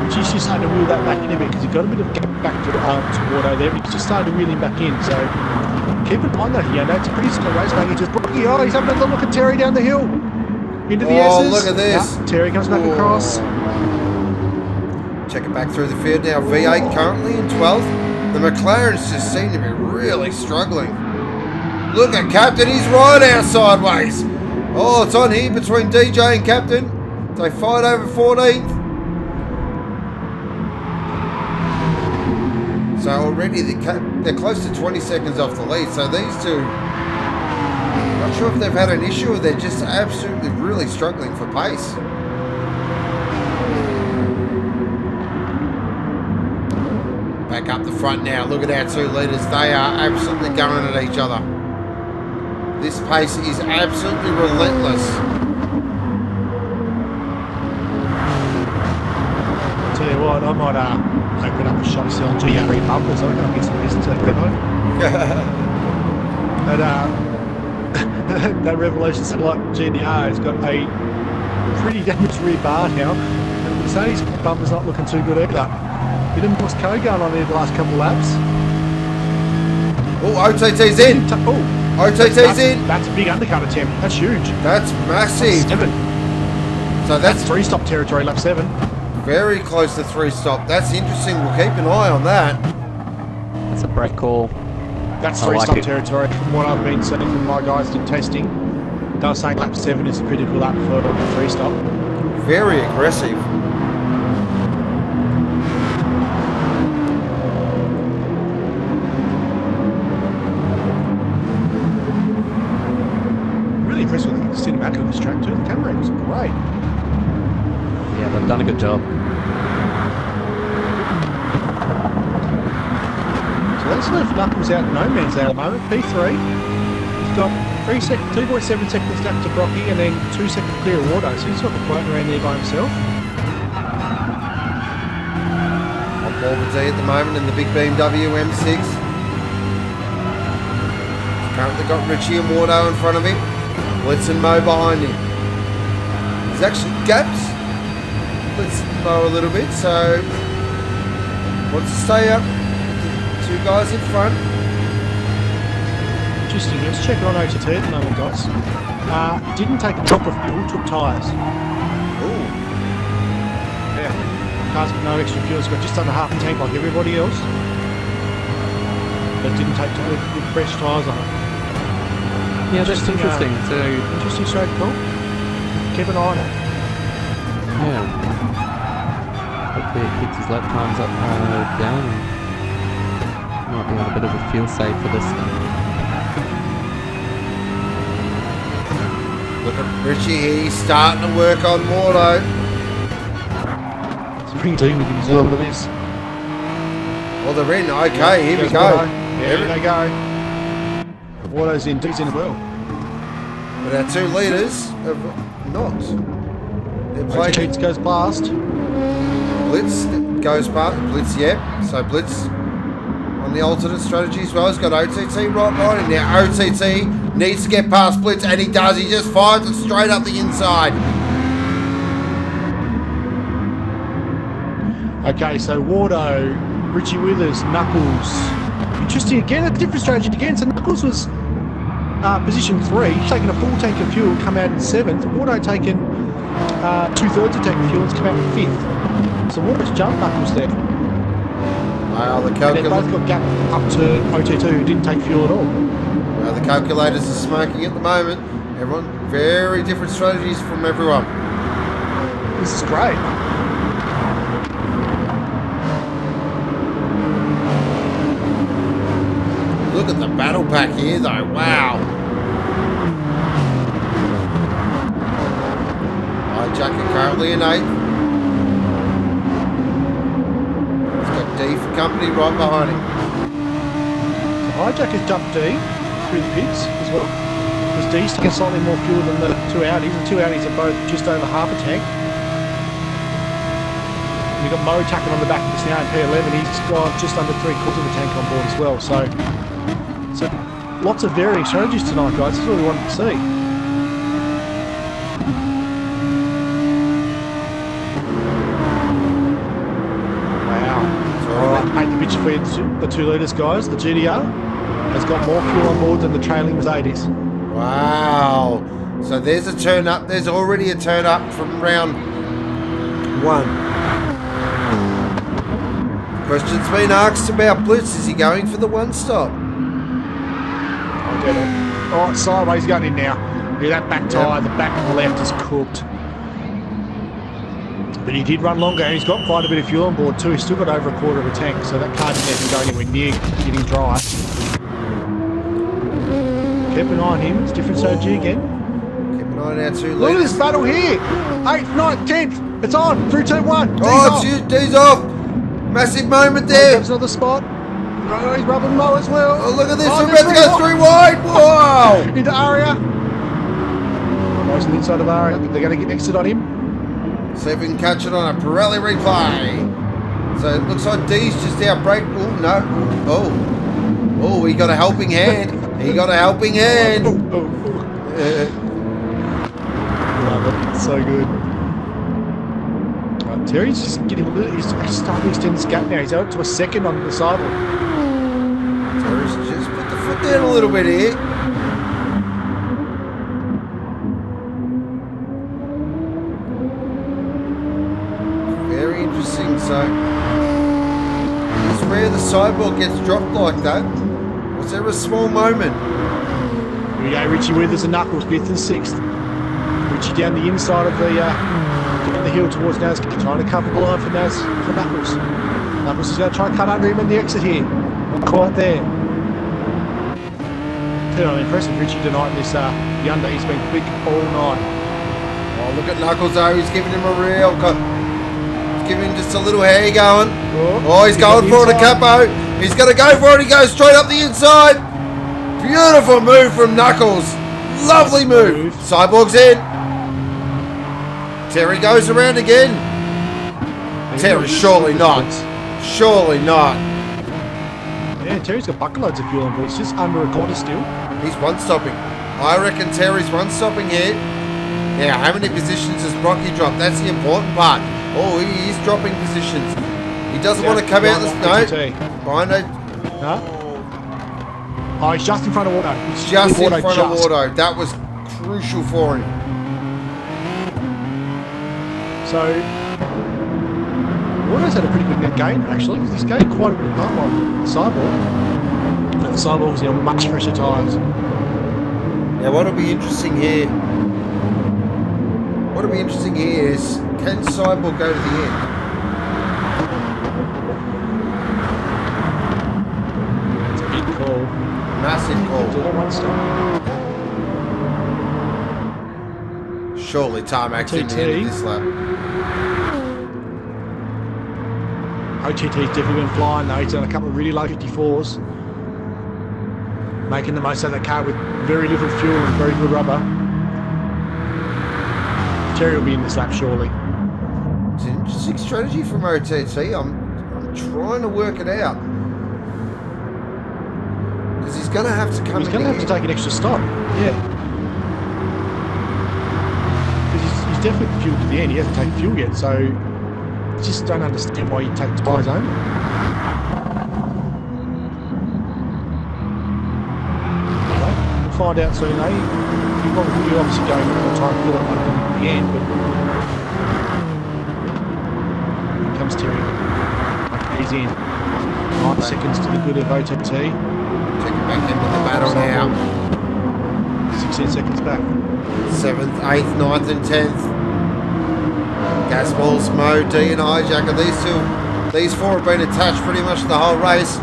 She's just starting to reel that back in a bit because he got a bit of gap back to Auto there, but he's just started to reel him back in. So keep it on that here. It's a pretty slow race back. He's just he's having a look at Terry down the hill. Into the S's. Look at this. Terry comes back across. Check it back through the field now. V8 currently in 12th. The McLarens just seem to be really struggling. Look at Captain, he's right out sideways. Oh, it's on here between DJ and Captain. They fight over 14th. So already they're close to 20 seconds off the lead. So these two, not sure if they've had an issue or they're just absolutely really struggling for pace. Back up the front now. Look at our 2 leaders. They are absolutely going at each other. This pace is absolutely relentless. Tell you what, I might open up a shop selling GRE bumpers. I reckon I'll get some business out of that. But that Revolution Satellite GDR has got a pretty damaged rear bar now. And the Mercedes bumper's not looking too good either. Bit of Morse code going on there the last couple of laps. Oh, OTT's in. OTT's in. That's a big undercut attempt. That's huge. That's massive. 7. So that's 3-stop territory, lap 7. Very close to 3-stop. That's interesting. We'll keep an eye on that. That's a break call. That's 3-stop territory from what I've been seeing from my guys in testing. They were saying lap 7 is a critical lap for 3-stop. Very aggressive. Really impressed with the cinematic of this track too. The camera angles are great. Yeah, they've done a good job. So let's leave Knuckles out in no man's land at the moment. P3. He's got 2.7 seconds left to Brocky and then 2 seconds clear of Wardo. So he's sort of floating around there by himself. On Borbardee at the moment in the big BMW M6. Currently got Richie and Wardo in front of him. Blitz and Mo behind him. There's actually gaps. Blitz and Mo a little bit, so wants to stay up. The 2 guys in front. Interesting. Let's check it on OTT at the moment, guys. Didn't take a drop of fuel, took tyres. Ooh. Yeah. Car's got no extra fuel. It's got just under half a tank like everybody else. But didn't take with fresh tyres on it. Yeah, that's interesting. Interesting straight call. Keep an eye on it. Yeah. Hopefully it keeps his lap times up down. Might be on a bit of a feel safe for this thing. Look at Richie, he's starting to work on Wardo. It's a pretty team with his over this. Well, they're in. Okay, here we go. Here they go. Wardo's in, he's in as well. But our 2 leaders have not. They're playing. Blitz goes past. Blitz goes past. Blitz, yeah. So Blitz on the alternate strategy as well. He's got OTT right behind him. Now OTT needs to get past Blitz, and he does. He just fires it straight up the inside. Okay, so Wardo, Richie Withers, Knuckles. Interesting again, a different strategy again. So Knuckles was position 3, taking a full tank of fuel, come out in 7th. Wardo taking 2/3 of tank of fuel, it's come out in 5th. So Wardo's jumped Knuckles there. Well, the And they both got gap up to OT2 who didn't take fuel at all. Well, the calculators are smoking at the moment. Everyone, very different strategies from everyone. This is great. Look at the battle pack here, though. Wow. Hijacker currently in 8th. He's got D for company right behind him. So Hijacker's jumped D through the pits as well. Because D's taking slightly more fuel than the 2 Audis. The 2 Audis are both just over half a tank. And we've got Mo tacking on the back of this now in P11. He's got just under 3/4 of the tank on board as well. So lots of varying strategies tonight, guys. That's what we wanted to see. Wow. Alright, paint the picture for you, the 2 leaders, guys. The GDR has got more fuel on board than the trailing Mercedes. Wow. So there's a turn up. There's already a turn up from round 1. Question's been asked about Blitz. Is he going for the one stop? I get it. Oh, it's sideways going in now. Yeah, that back tyre, the back left is cooked. But he did run longer and he's got quite a bit of fuel on board too. He's still got over a quarter of a tank, so that car didn't even go anywhere near getting dry. Keep an eye on him. It's different strategy again. Keep an eye on our 2 leaders. Look at this battle here. 8th, 9th, 10th. It's on. 3, 2, 1. D's Oh, off. it's D's off. Massive moment Oh, there. there's another spot. Oh, he's rubbing low as well. Oh, look at this. Oh, We're about to go 3 wide. Wow. Into Aria. Almost on the inside of Aria. I think they're going to get exited on him. See if we can catch it on a Pirelli replay. So it looks like D's just out brake. Oh, no. Oh, he got a helping hand. He got a helping hand. Love it. It's so good. Right, Terry's just getting a little. He's starting to extend this gap now. He's out to a second on the sidewalk. Terry's just put the foot down a little bit here. Very interesting. So this is where the Cyborg gets dropped like that. Was there a small moment? Here we go, Richie Withers and Knuckles, 5th and 6th. Richie down the inside of the hill towards Nascar, trying to cover the line for Knuckles. Knuckles is going to try and cut under him in the exit here. Not quite there. I'm impressed with Richie tonight in this Hyundai. He's been quick all night. Oh, look at Knuckles though. He's giving him a real. He's giving him just a little hair going. Oh, he's going for it, a capo. He's going to go for it. He goes straight up the inside. Beautiful move from Knuckles. Lovely move. Cyborg's in. Terry goes around again. Terry, surely not. Surely not. Yeah, Terry's got bucket loads of fuel on board. He's just under a quarter still. He's one-stopping. I reckon Terry's one-stopping here. Now, how many positions does Brocky drop? That's the important part. Oh, he is dropping positions. He doesn't want to come out this... No. Behind it. No? Oh, he's just in front of Auto. He's just in front of Auto. That was crucial for him. So, Auto's had a pretty good net gain, actually. He's gained quite a bit of time on the Cyborg. But the Cyborg's on much fresher tyres. Now, what'll be interesting here... What'll be interesting here is, can Cyborg go to the end? It's a big call. Massive call. One stop. Surely Tarmac's in the end of this lap. OTT's definitely been flying though. He's done a couple of really low 54s. Making the most out of that car with very little fuel and very good rubber. Terry will be in this lap surely. It's an interesting strategy from OTT. I'm trying to work it out. Because he's going to have to come in. He's going to have to take an extra stop. Yeah. Because he's definitely fueled to the end. He hasn't taken fuel yet, so I just don't understand why he takes tyres home. We'll find out soon, eh? You're obviously going to try and fill it like at the end, but here comes Terry. He's in. 9 seconds to the good of OTT. Take it back into the battle now. 16 seconds back. 7th, 8th, 9th and 10th. Gasballs, Mo, D and Hijacker. These four have been attached pretty much the whole race.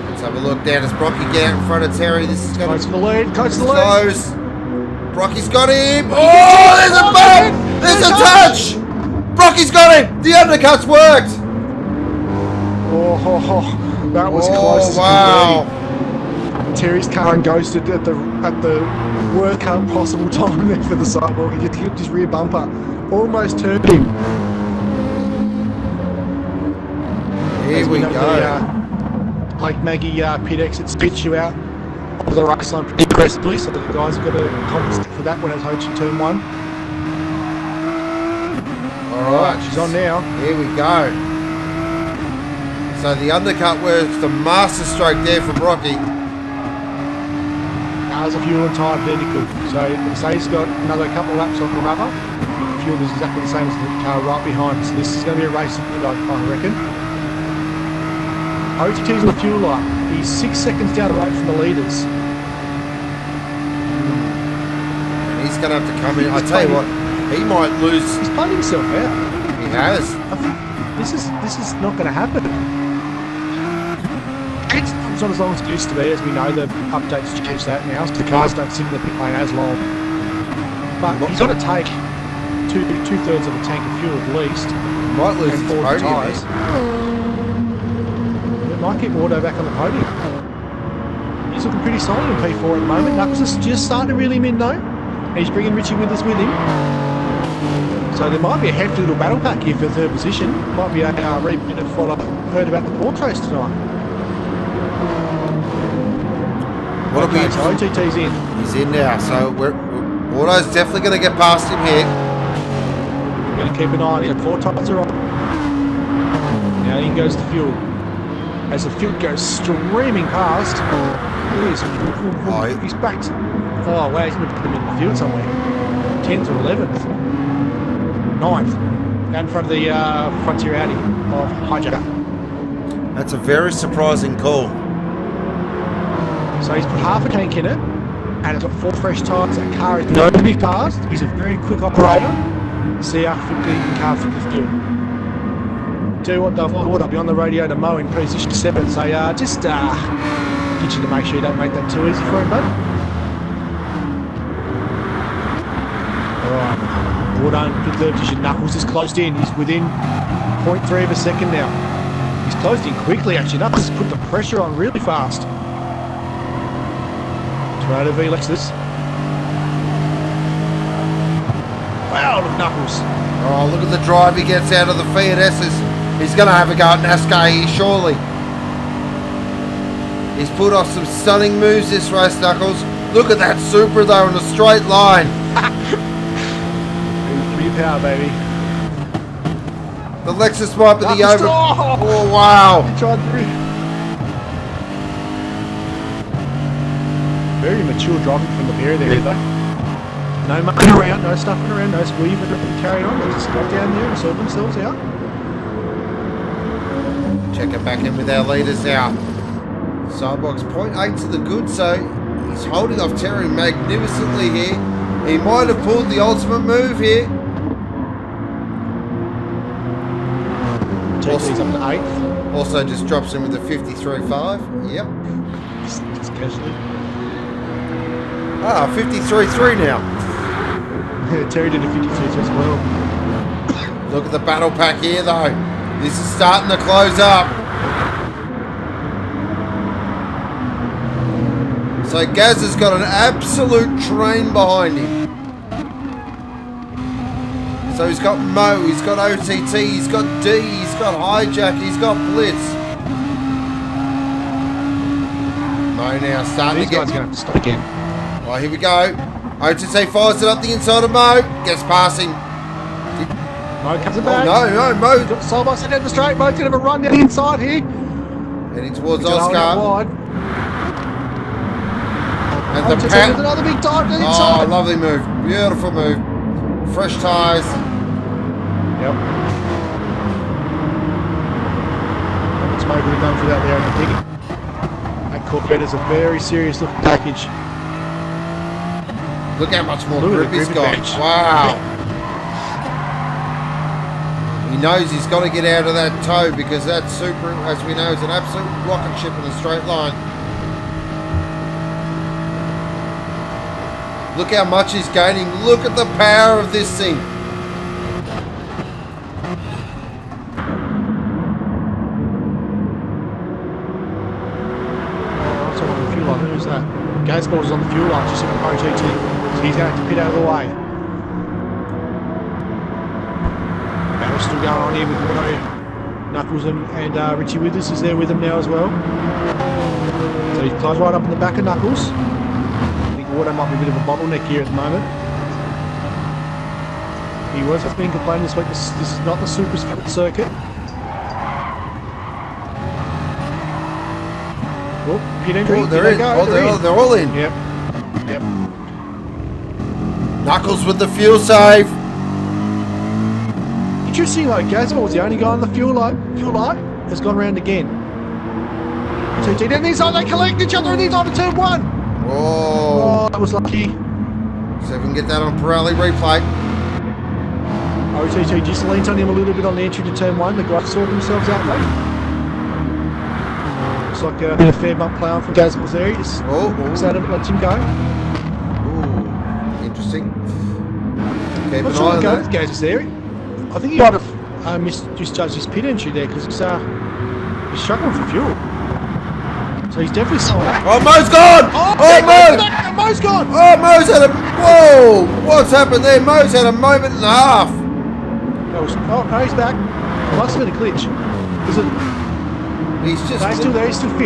Let's have a look down as Brocky get out in front of Terry. This is going to... Close to the lead, close to the lead. Close. Brocky's got him. Oh, there's a bump. There's a touch. Brocky's got him. The undercut's worked. Oh, that was close. Wow. Terry's car ghosted at the worst possible time there for the Cyborg. He just hit his rear bumper. Almost turned him. Here we go. Lake Maggie pit exit spits you out of the race line pretty aggressively, so the guys have got to compensate for that when it's Ho Chi turn 1. Alright, she's on now. Here we go. So the undercut was the master stroke there from Rocky. Cars are fuel and tyre identical. So Say's got another couple of laps on the rubber. Fuel is exactly the same as the car right behind. So this is going to be a race, I reckon. OTT's on the fuel light. He's 6 seconds down the road from the leaders. And he's going to have to come in. I tell you what, he might lose. He's played himself out. He has. I think this is not going to happen. It's not as long as it used to be. As we know, the updates change that now, so the cars don't sit in the pit lane as long. But he's got to take two-thirds of a tank of fuel at least. Might lose his and 40 podium. tyres. It might keep Auto back on the podium. He's looking pretty solid in P4 at the moment. Knuckles is just starting to reel him in though. And he's bringing Richie Withers with him. So there might be a hefty little battle pack here for third position. Might be a repeat of what I heard about the pork race tonight. What'll be So OTT's in. He's in now, so Auto's definitely going to get past him here. We're going to keep an eye on him. 4 tyres are on. Now in goes the fuel. As the fuel goes streaming past. He's back to... Oh wow, he's going to put him in the field somewhere. 10th or 11th. 9th. Down in front of the Frontier Audi of Hijacker. That's a very surprising call. So he's put half a tank in it, and it's got 4 fresh tyres. That car is no big fast. He's a very quick operator. See how quickly he can carve through the field. Tell you what, they've caught up. Be on the radio to Mo in position 7. So just get you to make sure you don't make that too easy for him, bud. Alright, Auto in third position. Knuckles is closed in. He's within 0.3 of a second now. He's closed in quickly actually. Knuckles has put the pressure on really fast. Toronto V Lexus. Wow, look Knuckles. Oh, look at the drive he gets out of the Fiat S's. He's going to have a go at Nascar here, surely. He's put off some stunning moves this race, Knuckles. Look at that Supra, though, in a straight line. 3 power, baby. The Lexus might be the Knuckles, over... oh! Oh, wow. He tried through. Very mature driving from the pair there, though. No mucking around, no stuffing around, no weaving and carrying on. They just got down there and sort themselves out. Checking back in with our leaders now. Cyborg's 0.8 to the good, so he's holding off Terry magnificently here. He might have pulled the ultimate move here. TT's up to 8th. Also just drops in with the 53.5. Yep. Just casually. 53.3 now. Terry did a 52 as well. Look at the battle pack here, though. This is starting to close up. So Gaz has got an absolute train behind him. So he's got Mo, he's got OTT, he's got D, he's got Hijack, he's got Blitz. Mo now starting These to get... guys are going to have to stop again. Oh, here we go. OTT fires it up the inside of Mo. Gets past him. Mo comes it back. No, Mo. Got side by side down the straight. Mo's going to have a run down the inside here. Heading towards He's gonna hold it Oscar. wide. And the OTT pound. with another big time to the Oh, inside. lovely move. Beautiful move. Fresh tyres. Yep. What's Mo going to done for that there in the digging? That Corvette is a very serious looking package. Look how much more Look at grip the he's grip got. bench. Wow. He knows he's got to get out of that toe because that Supra, as we know, is an absolute rocket ship in a straight line. Look how much he's gaining. Look at the power of this thing. What's on the fuel line? Who's that? Gazboard is on the fuel line, just in the OGT. So he's going to have to pit out of the way. Battle's still going on here with Auto. Knuckles and Richie Withers is there with him now as well. So he's close right up in the back of Knuckles. I think Auto might be a bit of a bottleneck here at the moment. He was been complaining this week. This is not the super circuit. Oh, pit entry. Oh, they're Here in. they go. Oh, they're all in. Yep. Yep. Knuckles with the fuel save. Interesting, like Gazmo was the only guy on the fuel light has gone round again. OTT. Then these they collect each other and these on turn 1. Whoa. Oh, that was lucky. So if we can get that on Pirelli replay. OTT just leans on him a little bit on the entry to turn 1. The guys sort themselves out late. Looks like a fair bump play on from Gazmel's there. He just looks at him, lets him go. Ooh, interesting. Keep Not an sure eye what on goes that. Gaz there. I think he might have misjudged his pit entry there because he's struggling for fuel. So he's definitely slowing up. Oh, Mo's gone! Oh, Mo! Mo's gone! Oh, Mo's had a... Whoa! What's happened there? Mo's had a moment and a half. No, he's back. Must have been a glitch. Is it? He's just... No, he's still there. He's still 5th.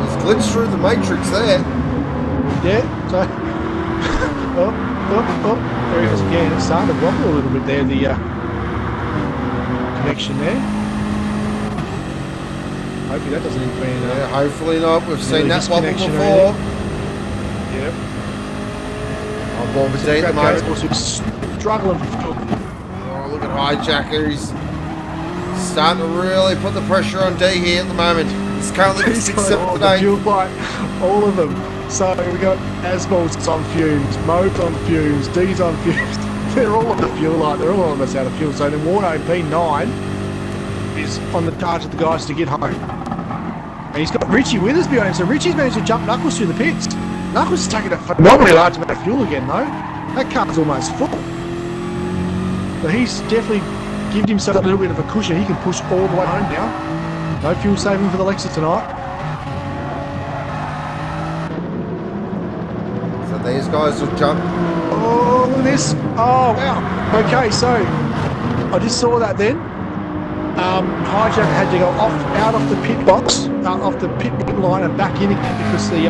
He's glitched through the matrix there. Yeah. So. There he is again. It's starting to wobble a little bit there. The connection there. Hopefully that doesn't interfere. Yeah, hopefully not. We've seen that wobble disconnection before. Yep. On board with D at the moment. Also struggling for fuel. Oh, look at Hijacker. He's starting to really put the pressure on D here at the moment. He's currently 6th, 7th today. Fuel fight, all of them. So we got Asmal's on fumes, Mo's on fumes, D's on fumes. They're all on the fuel light. They're all almost out of fuel. So then Warno P9 is on the charge of the guys to get home. And he's got Richie Withers behind him. So Richie's managed to jump Knuckles through the pits. Knuckles is taking a phenomenally large amount of fuel again though. That car's almost full. So he's definitely given himself a little bit of a cushion. He can push all the way home now. No fuel saving for the Lexus tonight. So these guys will jump. Oh, look at this. Oh, wow. Okay, so I just saw that then. Hijack had to go out of the pit box, off the pit line and back in again because the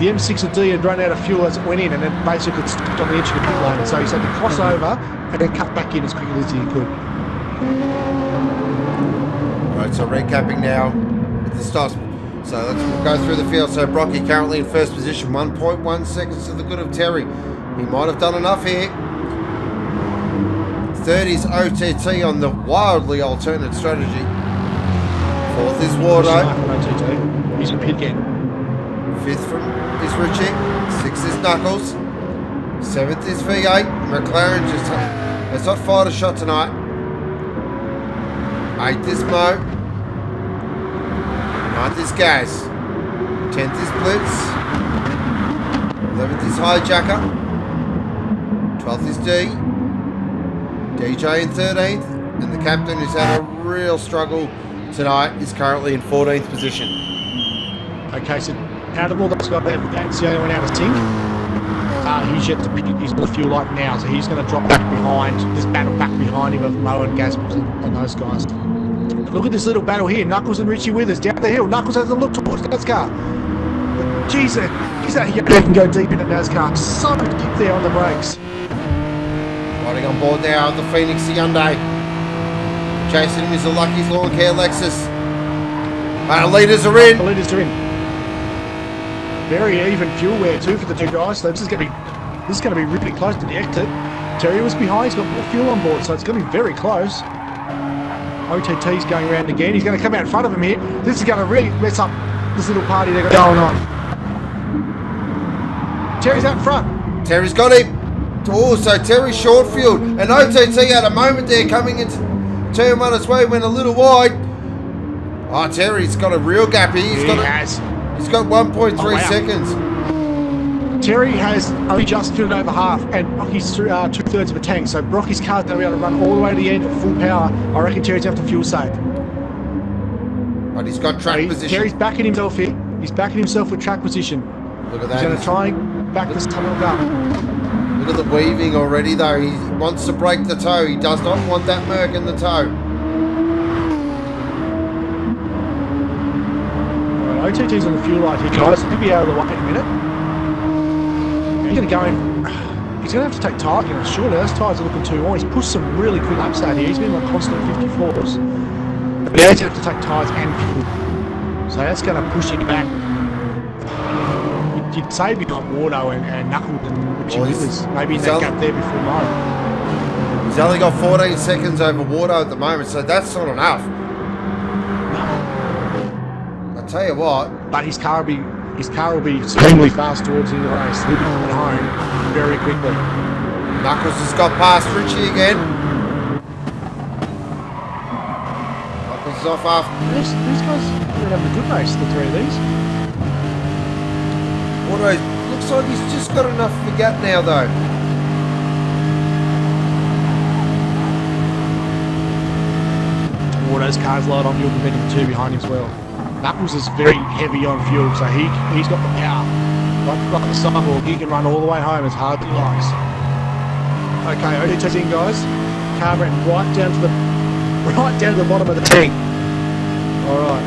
M6 and D had run out of fuel as it went in and then basically stopped on the edge of the pit lane. So he's had to cross over and then cut back in as quickly as he could. Right, so recapping now with the stops. So let's go through the field. So Brocky currently in first position, 1.1 seconds to the good of Terry. He might have done enough here. 30's OTT on the wildly alternate strategy. 4th is Wardo. He's in pit again. 5th is Richie. 6th is Knuckles. 7th is V8. McLaren just has not fired a shot tonight. 8th is Mo. 9th is Gaz. 10th is Blitz. 11th is Hijacker. 12th is D. DJ in 13th. And the captain, who's had a real struggle tonight, is currently in 14th position. Okay, so out of all those guys, that's the only one out of sync. He's yet to pick his fuel light now, so he's going to drop back behind, this battle back behind him of Mo and Gazmos and those guys. Look at this little battle here. Knuckles and Richie Withers down the hill. Knuckles has a look towards NASCAR. Jesus, he's out here can go deep into NASCAR. So deep there on the brakes. Riding on board now the Phoenix Hyundai. Chasing him is the Lucky's Lawn Care Lexus. Leaders are in. The leaders are in. Very even fuel wear too for the two guys. So this is going to be really close to the exit. Terry was behind. He's got more fuel on board, so it's going to be very close. OTT's going around again. He's going to come out in front of him here. This is going to really mess up this little party they've got going on. Terry's out front. Terry's got him. Oh, so Terry's short fueled. And OTT had a moment there coming into turn 1 as well, went a little wide. Oh, Terry's got a real gap here. He's got 1.3 seconds. Terry has only just filled over half, and Brocky's 2/3 of a tank, so Brocky's car's going to be able to run all the way to the end at full power. I reckon Terry's going to have to fuel save. But he's got track position. Terry's backing himself here. He's backing himself with track position. Look at that. He's going to try and back this tunnel up. Look at the weaving already, though. He wants to break the toe. He does not want that Merc in the toe. Right, OTT's on the fuel light here, guys. He'll be out of the way in a minute. He's going to go in. He's going to have to take tyres. Surely those tyres are looking too long. He's pushed some really quick ups out here. He's been on constant 54s. But now he's going to have to take tyres and fuel. So that's going to push him back. You'd say behind Wardo and Knuckles and Richie Withers. Maybe in that gap there before Mo. He's only got 14 seconds over Wardo at the moment, so that's not enough. tell you what. But his car will be extremely fast towards the end of the race. He'll be coming home very quickly. Knuckles has got past Richie again. Knuckles is off after. These guys are having a good race, the three of these. Auto looks like he's just got enough of a gap now, though. Auto's car's light on fuel, preventing the two behind him as well. Knuckles is very heavy on fuel, so he's got the power. Like the Cyborg, he can run all the way home as hard as he likes. Okay, ODT's in, guys. Car went right down to the bottom of the tank. All right,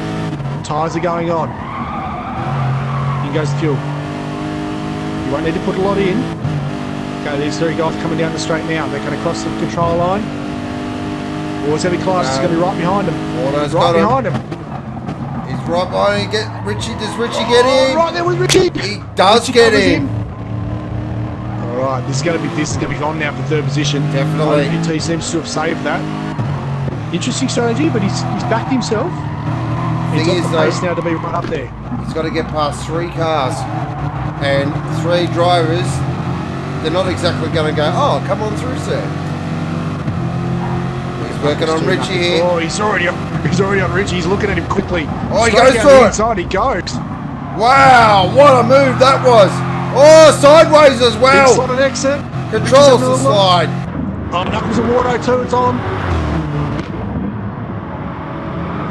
tyres are going on. In goes the fuel. You won't need to put a lot in. Okay, these three guys coming down the straight now. They're going to cross the control line. Boys heavy class is going to be right behind him. Auto's right got behind him. He's right behind him. Does Richie get in? Right there with Richie. He does Richie get covers in. him. All right, this is going to be on now for third position. Definitely. ODT seems to have saved that. Interesting strategy, but he's backed himself. He's Thing got is, the pace though, now to be right up there. he's got to get past 3 cars and 3 drivers. They're not exactly going to go, oh, come on through, sir. He's working on Richie here. Oh, he's already on Richie. He's looking at him quickly. Oh, he Straight goes down for the it. inside, he goes. Wow, what a move that was. Oh, sideways as well. Big slotted exit. Controls the slide. Oh, Knuckles and Water too, it's on.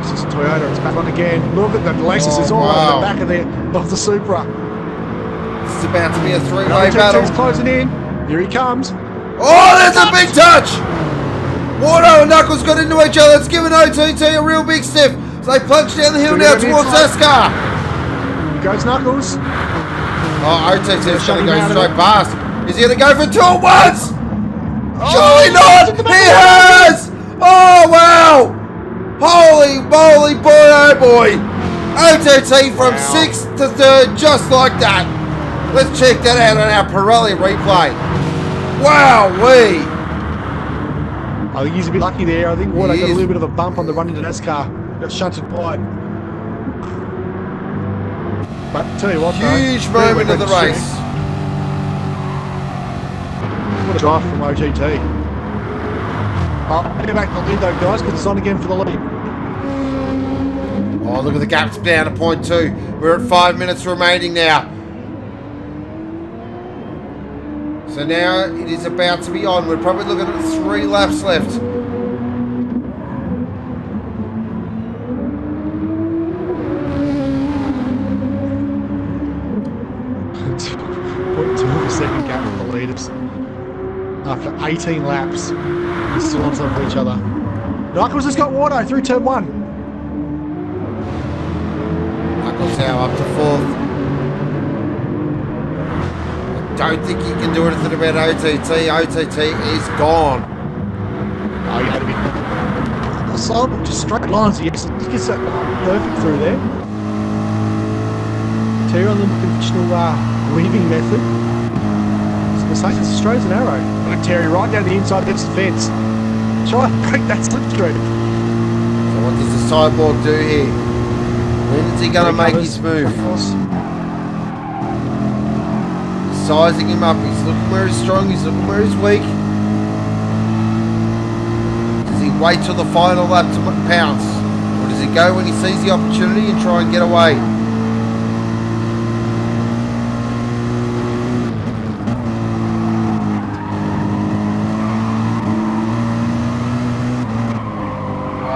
This is Toyota, it's back on again. Look at the Lexus, it's all over the back of the Supra. This is about to be a 3-way ODT's battle. closing in. Here he comes. Oh, there's a big touch. Water and Knuckles got into each other. It's giving OTT a real big sniff. So they plunge down the hill now towards Nascar. Here goes Knuckles. Oh, OTT's going to go straight past. Is he going to go for 2 at once? Surely not! He has! Oh, wow! Holy moly, boy, oh boy! OTT from 6th to 3rd, just like that. Let's check that out on our Pirelli replay. Wow-wee! I think he's a bit lucky there. I think Water got a little bit of a bump on the run into Nascar. Got shunted wide. But tell you what, Huge moment of the race. What a drive from OTT. Oh, get back to the lead though, guys, because it's on again for the lead. Oh, look at the gaps down to point 2. We're at 5 minutes remaining now. So now it is about to be on. We're probably looking at 3 laps left. Point 2 of a second gap for the leaders. After 18 laps, they're still on top of each other. Knuckles has got Water through turn 1. Knuckles now up to 4th. I don't think he can do anything about OTT. OTT is gone. Oh, you had to be. The Cyborg just straight lines. He gets that perfect through there. Terry on the conventional weaving method. Mercedes is straight as an arrow. Look at Terry right down the inside against the fence. Try and break that slipstream. So what does the Cyborg do here? When is he going to make his move? He's sizing him up. He's looking where he's strong. He's looking where he's weak. Does he wait till the final lap to pounce? Or does he go when he sees the opportunity and try and get away?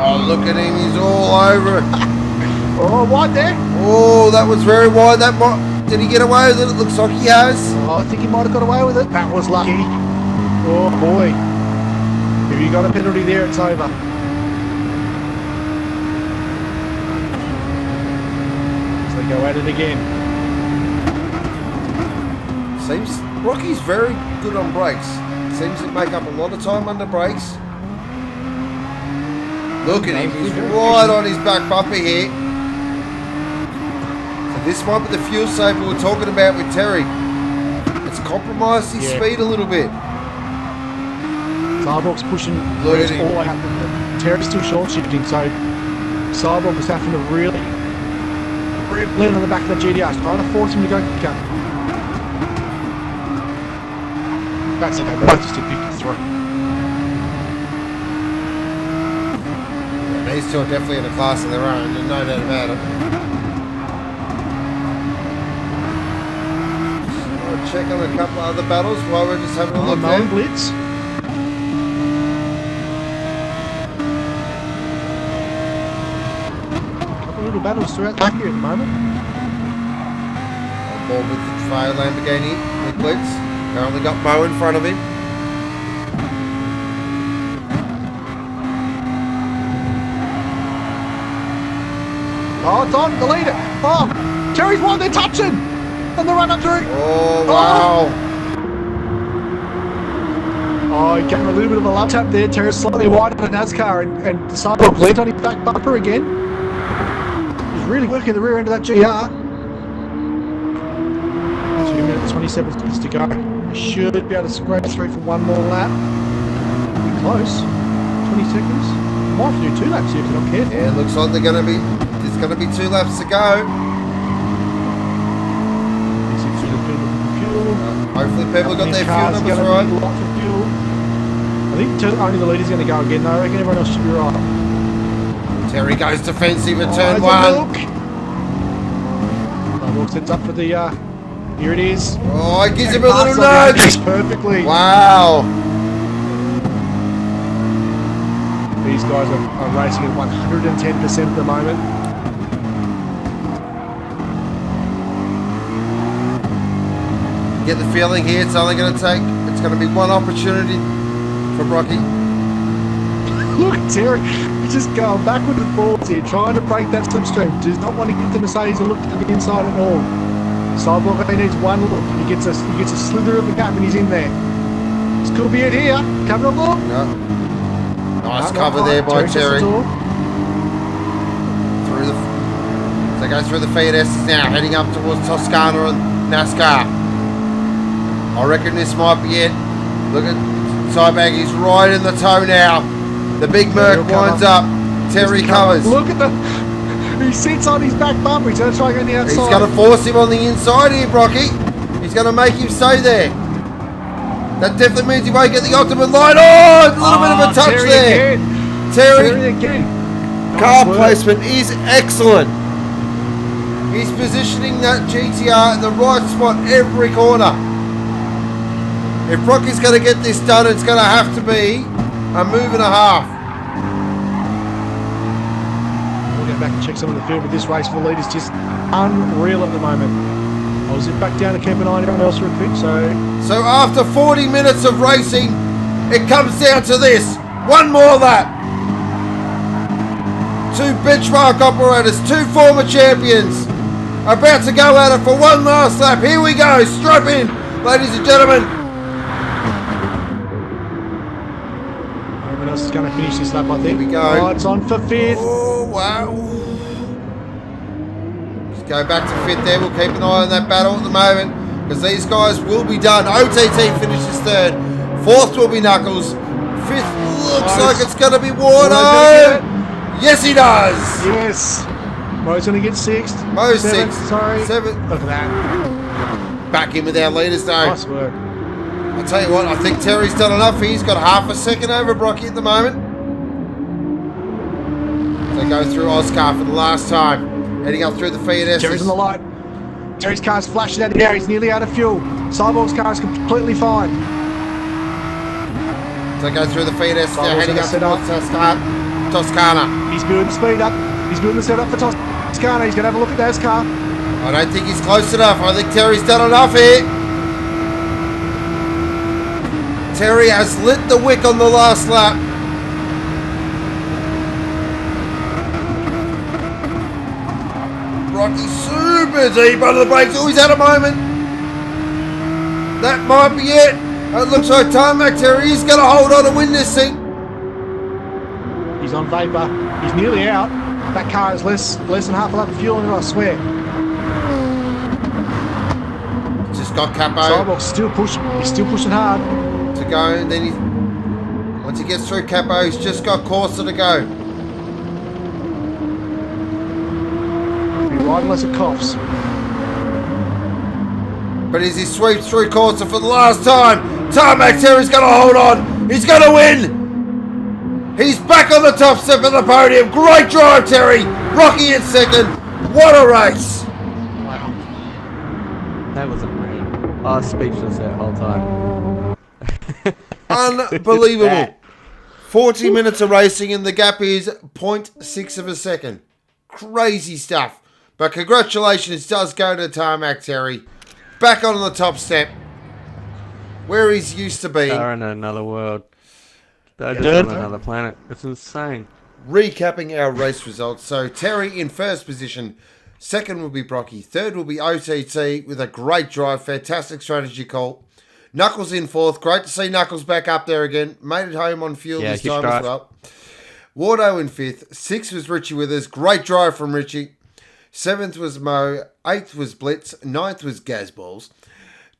Oh, look at him. He's all over it. Oh, wide there. Oh, that was very wide. Did he get away with it? It looks like he has. Oh, I think he might have got away with it. That was lucky. Oh, boy. If you got a penalty there, it's over. So they go at it again. Seems Rocky's very good on brakes. Seems to make up a lot of time under brakes. Look at him, he's right on his back bumper here. So this might be the fuel save we were talking about with Terry. It's compromised his speed a little bit. Cyborg's pushing Look at all the way up. Terry's still short shifting, so Cyborg was having to really Land on the back of the GDR, trying to force him to go quicker. That's okay, both just did 53. These two are definitely in a class of their own, and no doubt about it. I'll check on a couple of other battles while we're just having a look there. Blitz. Little battles throughout the here at the moment. On board with the Trail Lamborghini with Blitz. Currently got Mo in front of him. Oh, it's on, the leader. Oh, Terry's won, they're touching. And the run up through. Oh, wow. Oh, he gave him a little bit of a love tap there. Terry's slightly wide on the Nascar and Cyborg leaned on his back bumper again. Really working the rear end of that GR. 2 minutes 27 seconds to go. Should be able to scrape through for one more lap. Be close. 20 seconds. Might have to do 2 laps here if they're not careful. Yeah, it looks like there's going to be 2 laps to go. Hopefully people got their fuel numbers right. I think only the leader's going to go again though. I reckon everyone else should be right. Terry goes defensive at turn 1. Look sets up for the, here it is. Oh, it gives him a little nudge. Perfectly. Wow. These guys are racing at 110% at the moment. You get the feeling here it's only going to take, it's going to be one opportunity for Brocky. Look at Terry. Just going backwards and forwards here, trying to break that slipstream. Does not want to give the Mercedes a look to the inside at all. Cyborg only needs one look. He gets a slither of the gap and he's in there. This could be it here. Coming up, look. No. Nice cover there by Terry. They go through the Fiat-S's now, heading up towards Toscana and Nascar. I reckon this might be it. Look at Cyborg, he's right in the toe now. The big Merc winds up. Terry covers. Look at the... He sits on his back bumper. He's going to try and go on the outside. He's going to force him on the inside here, Brocky. He's going to make him stay there. That definitely means he won't get the ultimate line. Oh, a little bit of a touch Terry there. Again. Terry again. Car placement is excellent. He's positioning that GTR in the right spot every corner. If Brocky's going to get this done, it's going to have to be a move and a half. We'll go back and check some of the field, but this race for the lead is just unreal at the moment. I was back down to Camp 9, everyone else recruit, So after 40 minutes of racing, it comes down to this. One more lap. 2 benchmark operators, 2 former champions, about to go at it for one last lap. Here we go, strap in, ladies and gentlemen. Everyone else is going to finish this lap, I think. Here we go. Oh, it's on for 5th. Oh, wow. Just go back to 5th there. We'll keep an eye on that battle at the moment, because these guys will be done. OTT finishes 3rd. 4th will be Knuckles. 5th looks like it's going to be Wardo. Yes, he does. Yes. Mo's going to get 6th. Mo's 7th, 6th. Sorry. 7th. Look at that. Back in with our leaders, though. Nice work. I'll tell you what, I think Terry's done enough. He's got half a second over Brocky at the moment. So go through Oscar for the last time. Heading up through the Fiat-S's. Terry's on the light. Terry's car's flashing out of the air. He's nearly out of fuel. Cyborg's car is completely fine. So go through the Fiat-S's now, Cyborg's heading up gonna towards Toscana. He's building the speed up. He's building the setup for Toscana. He's going to have a look at Nascar. I don't think he's close enough. I think Terry's done enough here. Terry has lit the wick on the last lap. Rocky super deep under the brakes. Oh, he's had a moment. That might be it. It looks like Tarmac. Terry is going to hold on and win this thing. He's on vapor. He's nearly out. That car is less than half a lap of fuel in it, I swear. Just got Capo. Cyborg's still pushing. He's still pushing hard. To go, and then once he gets through Capo, he's just got Corsa to go. Right unless it coughs. But as he sweeps through Corsa for the last time, Tarmac Terry's going to hold on. He's going to win. He's back on the top step of the podium. Great drive, Terry. Rocky in second. What a race. Wow. That was amazing. I was speechless that whole time. Unbelievable. 40 minutes of racing and the gap is 0.6 of a second. Crazy stuff. But congratulations does go to Tarmac Terry. Back on the top step. Where he's used to being. They're in another world. They're just on another planet. It's insane. Recapping our race results. So Terry in first position. Second will be Brocky. Third will be OTT with a great drive. Fantastic strategy call. Knuckles in fourth. Great to see Knuckles back up there again. Made it home on fuel this time as well. Wardo in fifth. Sixth was Richie Withers. Great drive from Richie. Seventh was Mo. Eighth was Blitz. Ninth was Gazballs.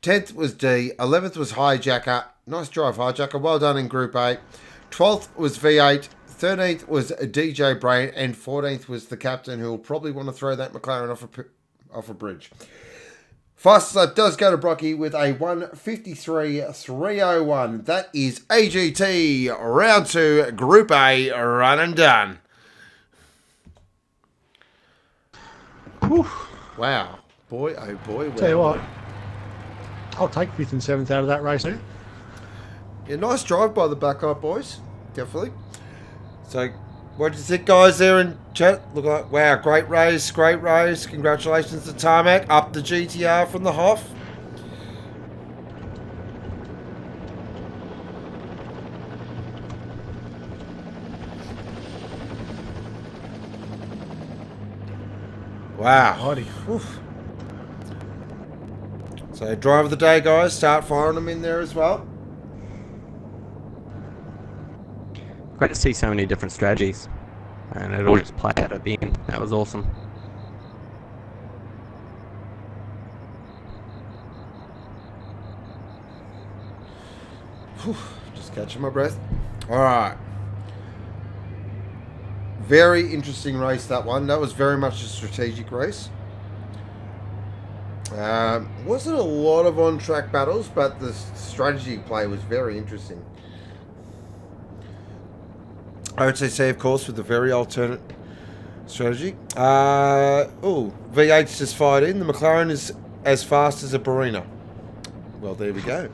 10th was D. 11th was Hijacker. Nice drive, Hijacker. Well done in Group A. 12th was V8. 13th was DJ Brain. And 14th was the captain, who will probably want to throw that McLaren off a bridge. Fastest lap does go to Brocky with a 1:53.301. That is AGT Round 2, Group A, run and done. Whew. Wow. Boy, oh boy. Tell you what, I'll take 5th and 7th out of that race now. Yeah, nice drive by the Blackout boys. Definitely. So, what did you think, guys, there in chat? Look like, wow, great race, great race. Congratulations to Tarmac. Up the GTR from the Hoff. Wow. Righty. Oof. So, drive of the day, guys. Start firing them in there as well. Great to see so many different strategies. And it all just played out at the end. That was awesome. Whew, just catching my breath. All right. Very interesting race, that one. That was very much a strategic race. Wasn't a lot of on-track battles, but the strategy play was very interesting. OTC, of course, with a very alternate strategy. V8's just fired in. The McLaren is as fast as a Barina. Well, there we go.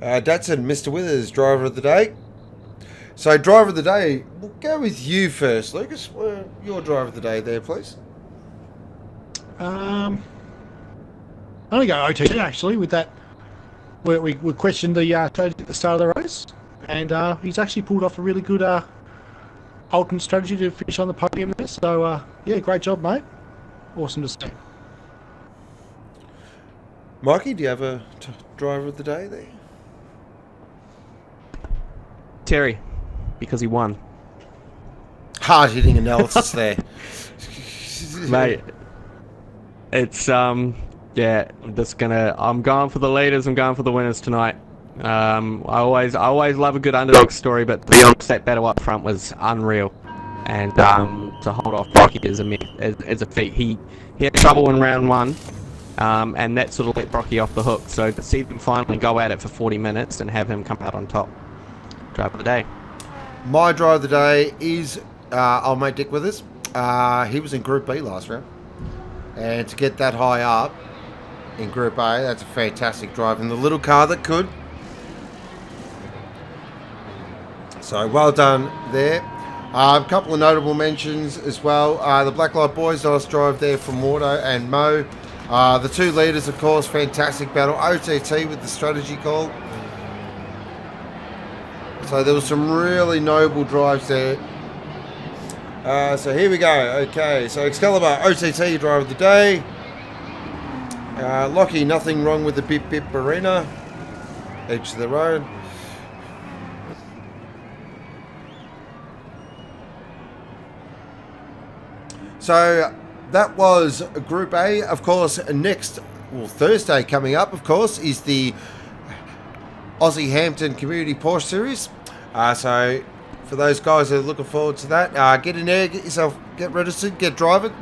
Datsun, Mr. Withers, driver of the day. So, driver of the day, we'll go with you first, Lucas. Your driver of the day there, please. I'm going to go OT actually with that. We questioned the strategy at the start of the race, and he's actually pulled off a really good alternate strategy to finish on the podium there. So yeah, great job, mate. Awesome to see. Mikey, do you have a driver of the day there? Terry, because he won. Hard-hitting analysis there. Mate, it's yeah, I'm going for the leaders, I'm going for the winners tonight. I always love a good underdog story, but to be honest, that battle up front was unreal. And to hold off Brocky is a feat. He had trouble in round one, and that sort of let Brocky off the hook. So to see them finally go at it for 40 minutes and have him come out on top. Driver of the day. My driver of the day is old mate Dick Withers. He was in Group B last round. And to get that high up in Group A, that's a fantastic drive in the little car that could. So well done there. A couple of notable mentions as well. The Blacklight Boys, nice drive there from Wardo and Mo. The two leaders, of course, fantastic battle. OTT with the strategy call. So there was some really noble drives there. So here we go. Okay, so Excalibur, OTT driver of the day. Lockie, nothing wrong with the Bip Bip Arena. Each to their own. So that was Group A. Of course, next, Thursday coming up, of course, is the Aussie Hampton Community Porsche Series. So for those guys that are looking forward to that, get in there, get yourself get registered, get driving.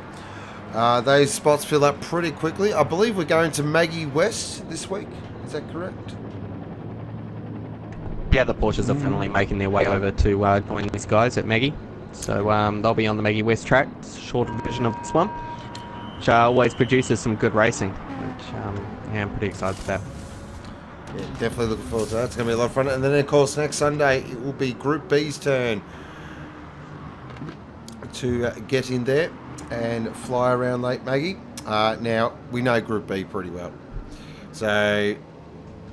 Those spots fill up pretty quickly. I believe we're going to Maggie West this week. Is that correct? Yeah, the Porsches are finally making their way over to join these guys at Maggie. So they'll be on the Maggie West track, shorter version of this one, which always produces some good racing, which yeah, I'm pretty excited for that. Yeah, definitely looking forward to that. It's going to be a lot of fun. And then, of course, next Sunday, it will be Group B's turn to get in there and fly around Lake Maggie. Now, we know Group B pretty well. So,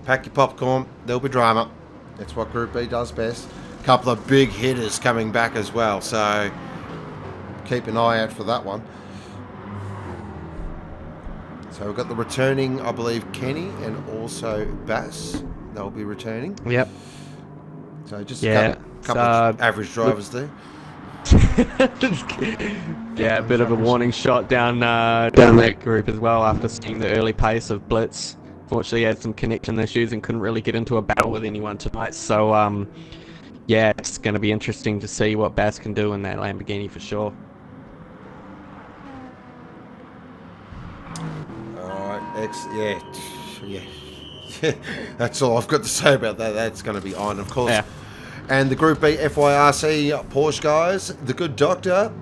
pack your popcorn. There'll be drama. That's what Group B does best. A couple of big hitters coming back as well. So, keep an eye out for that one. So we've got the returning, I believe, Kenny and also Bass. They'll be returning. Yep. So just a couple of average drivers there. Yeah, a bit of a warning shot down that group as well after seeing the early pace of Blitz. Fortunately, he had some connection issues and couldn't really get into a battle with anyone tonight. So, yeah, it's going to be interesting to see what Bass can do in that Lamborghini for sure. Yeah. That's all I've got to say about that. That's going to be on, of course. Yeah. And the Group B FYRC Porsche guys, the good doctor.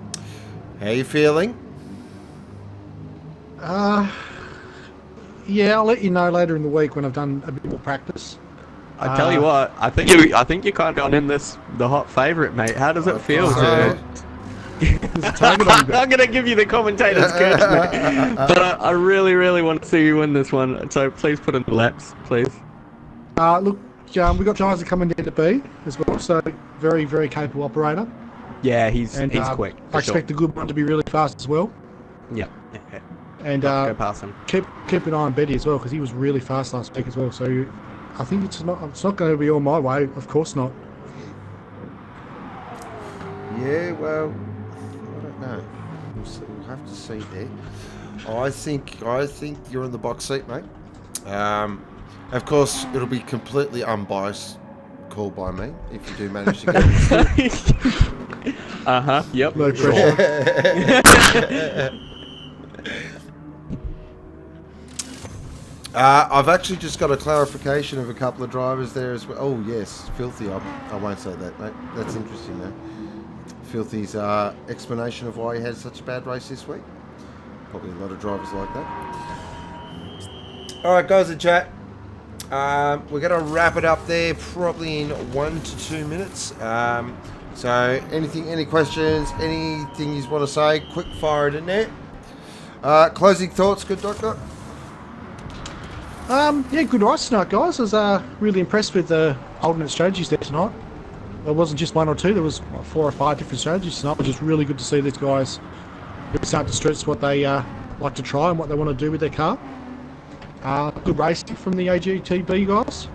How you feeling? Yeah, I'll let you know later in the week when I've done a bit more practice. I tell you what, I think you're kind of in the hot favourite, mate. How does it feel to? I'm gonna give you the commentator's curse, mate. But I really, really want to see you win this one. So please put in the laps, please. Look, we got Giles coming down to B as well, so very, very capable operator. Yeah, he's quick. I expect the good one to be really fast as well. Yeah. And go past him. Keep an eye on Betty as well, because he was really fast last week as well. So I think it's not going to be all my way. Of course not. Yeah, well, I don't know. We'll have to see there. I think you're in the box seat, mate. Of course, it'll be completely unbiased call by me if you do manage to get it. Yep. No pressure. I've actually just got a clarification of a couple of drivers there as well. Oh, yes, Filthy. I won't say that, mate. That's interesting, though. Filthy's explanation of why he had such a bad race this week. Probably a lot of drivers like that. All right, guys in chat. We're going to wrap it up there probably in 1 to 2 minutes. So any questions, anything you want to say, quick fire it in there. Closing thoughts, good doctor? Yeah, good race tonight, guys. I was really impressed with the alternate strategies there tonight. There wasn't just one or two, there was 4 or 5 different strategies tonight, which is really good to see these guys really start to stress what they like to try and what they want to do with their car. Good racing from the AGTB guys.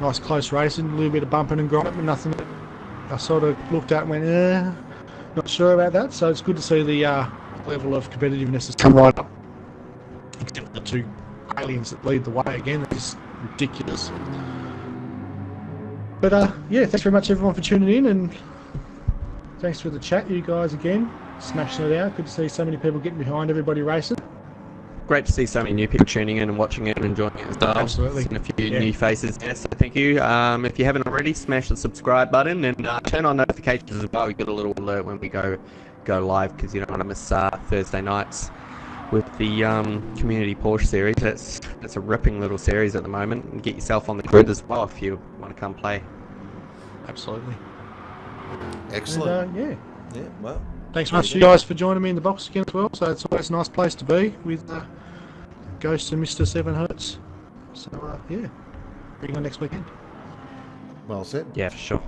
Nice close racing, a little bit of bumping and grinding, but nothing that I sort of looked at and went, not sure about that. So it's good to see the level of competitiveness has come right up. Except for the 2 aliens that lead the way again, they're just ridiculous. But yeah, thanks very much everyone for tuning in, and thanks for the chat, you guys again, smashing it out. Good to see so many people getting behind everybody racing. Great to see so many new people tuning in and watching it and enjoying it as well. Absolutely. And a few new faces there, so thank you. If you haven't already, smash the subscribe button and turn on notifications as well. You get a little alert when we go live, because you don't want to miss Thursday nights with the Community Porsche series. That's a ripping little series at the moment, and get yourself on the grid as well if you want to come play. Absolutely. Excellent. And, Yeah, well. thanks much to you guys for joining me in the box again as well. So it's always a nice place to be with Ghost and Mr. 7 Hertz. So yeah, bring on next weekend. Well said. Yeah, for sure.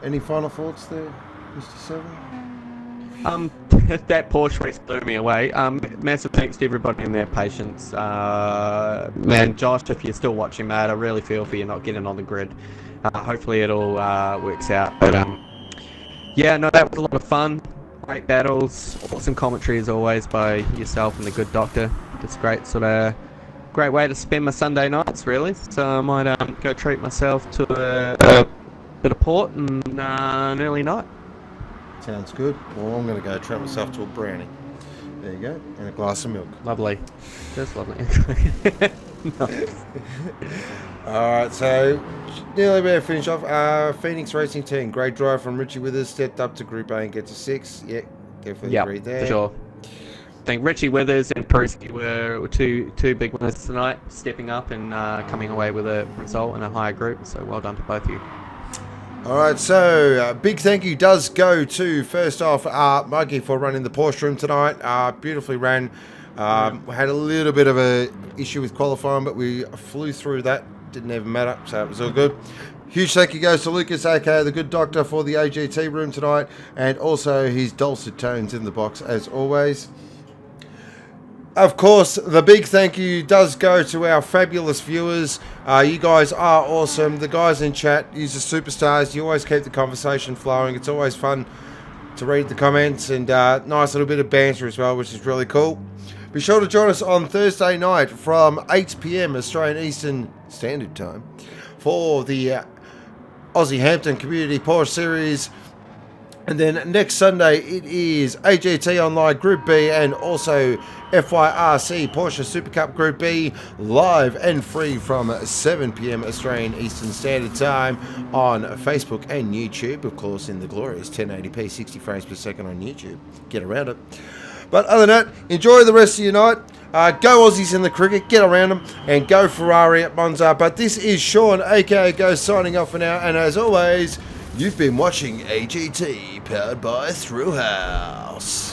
Any final thoughts there, Mr. 7? That Porsche race blew me away. Massive thanks to everybody and their patience. Man, Josh, if you're still watching, mate, I really feel for you not getting on the grid. Hopefully it all works out. But yeah, no, that was a lot of fun. Great battles, awesome commentary as always by yourself and the good doctor. It's great great way to spend my Sunday nights, really. So I might go treat myself to a bit of port and an early night. Sounds good. Well, I'm going to go treat myself to a brownie. There you go. And a glass of milk. Lovely. Just lovely. Nice. Alright, so nearly about to finish off. Phoenix Racing Team. Great drive from Richie Withers. Stepped up to Group A and get to 6. Yeah, definitely agree there. For sure. I think Richie Withers and Peruski were two big winners tonight, stepping up and coming away with a result in a higher group. So well done to both of you. Alright, so big thank you does go to, first off, Mikey for running the Porsche room tonight. Beautifully ran. We had a little bit of a issue with qualifying, but we flew through that. Didn't even matter, so it was all good. Huge thank you goes to Lucas, aka the Good Doctor, for the AGT room tonight, and also his dulcet tones in the box as always. Of course, the big thank you does go to our fabulous viewers. You guys are awesome. The guys in chat, you're superstars. You always keep the conversation flowing. It's always fun to read the comments, and nice little bit of banter as well, which is really cool. Be sure to join us on Thursday night from 8 PM Australian Eastern Standard Time for the Aussie Hampton Community Porsche Series. And then next Sunday it is AGT Online Group B and also FYRC Porsche Super Cup Group B, live and free from 7 PM Australian Eastern Standard Time on Facebook and YouTube, of course in the glorious 1080p 60 frames per second on YouTube. Get around it. But other than that, enjoy the rest of your night. Go Aussies in the cricket, get around them, and go Ferrari at Monza. But this is Sean, aka Ghost, signing off for now. And as always, you've been watching AGT, powered by Thrillhouse.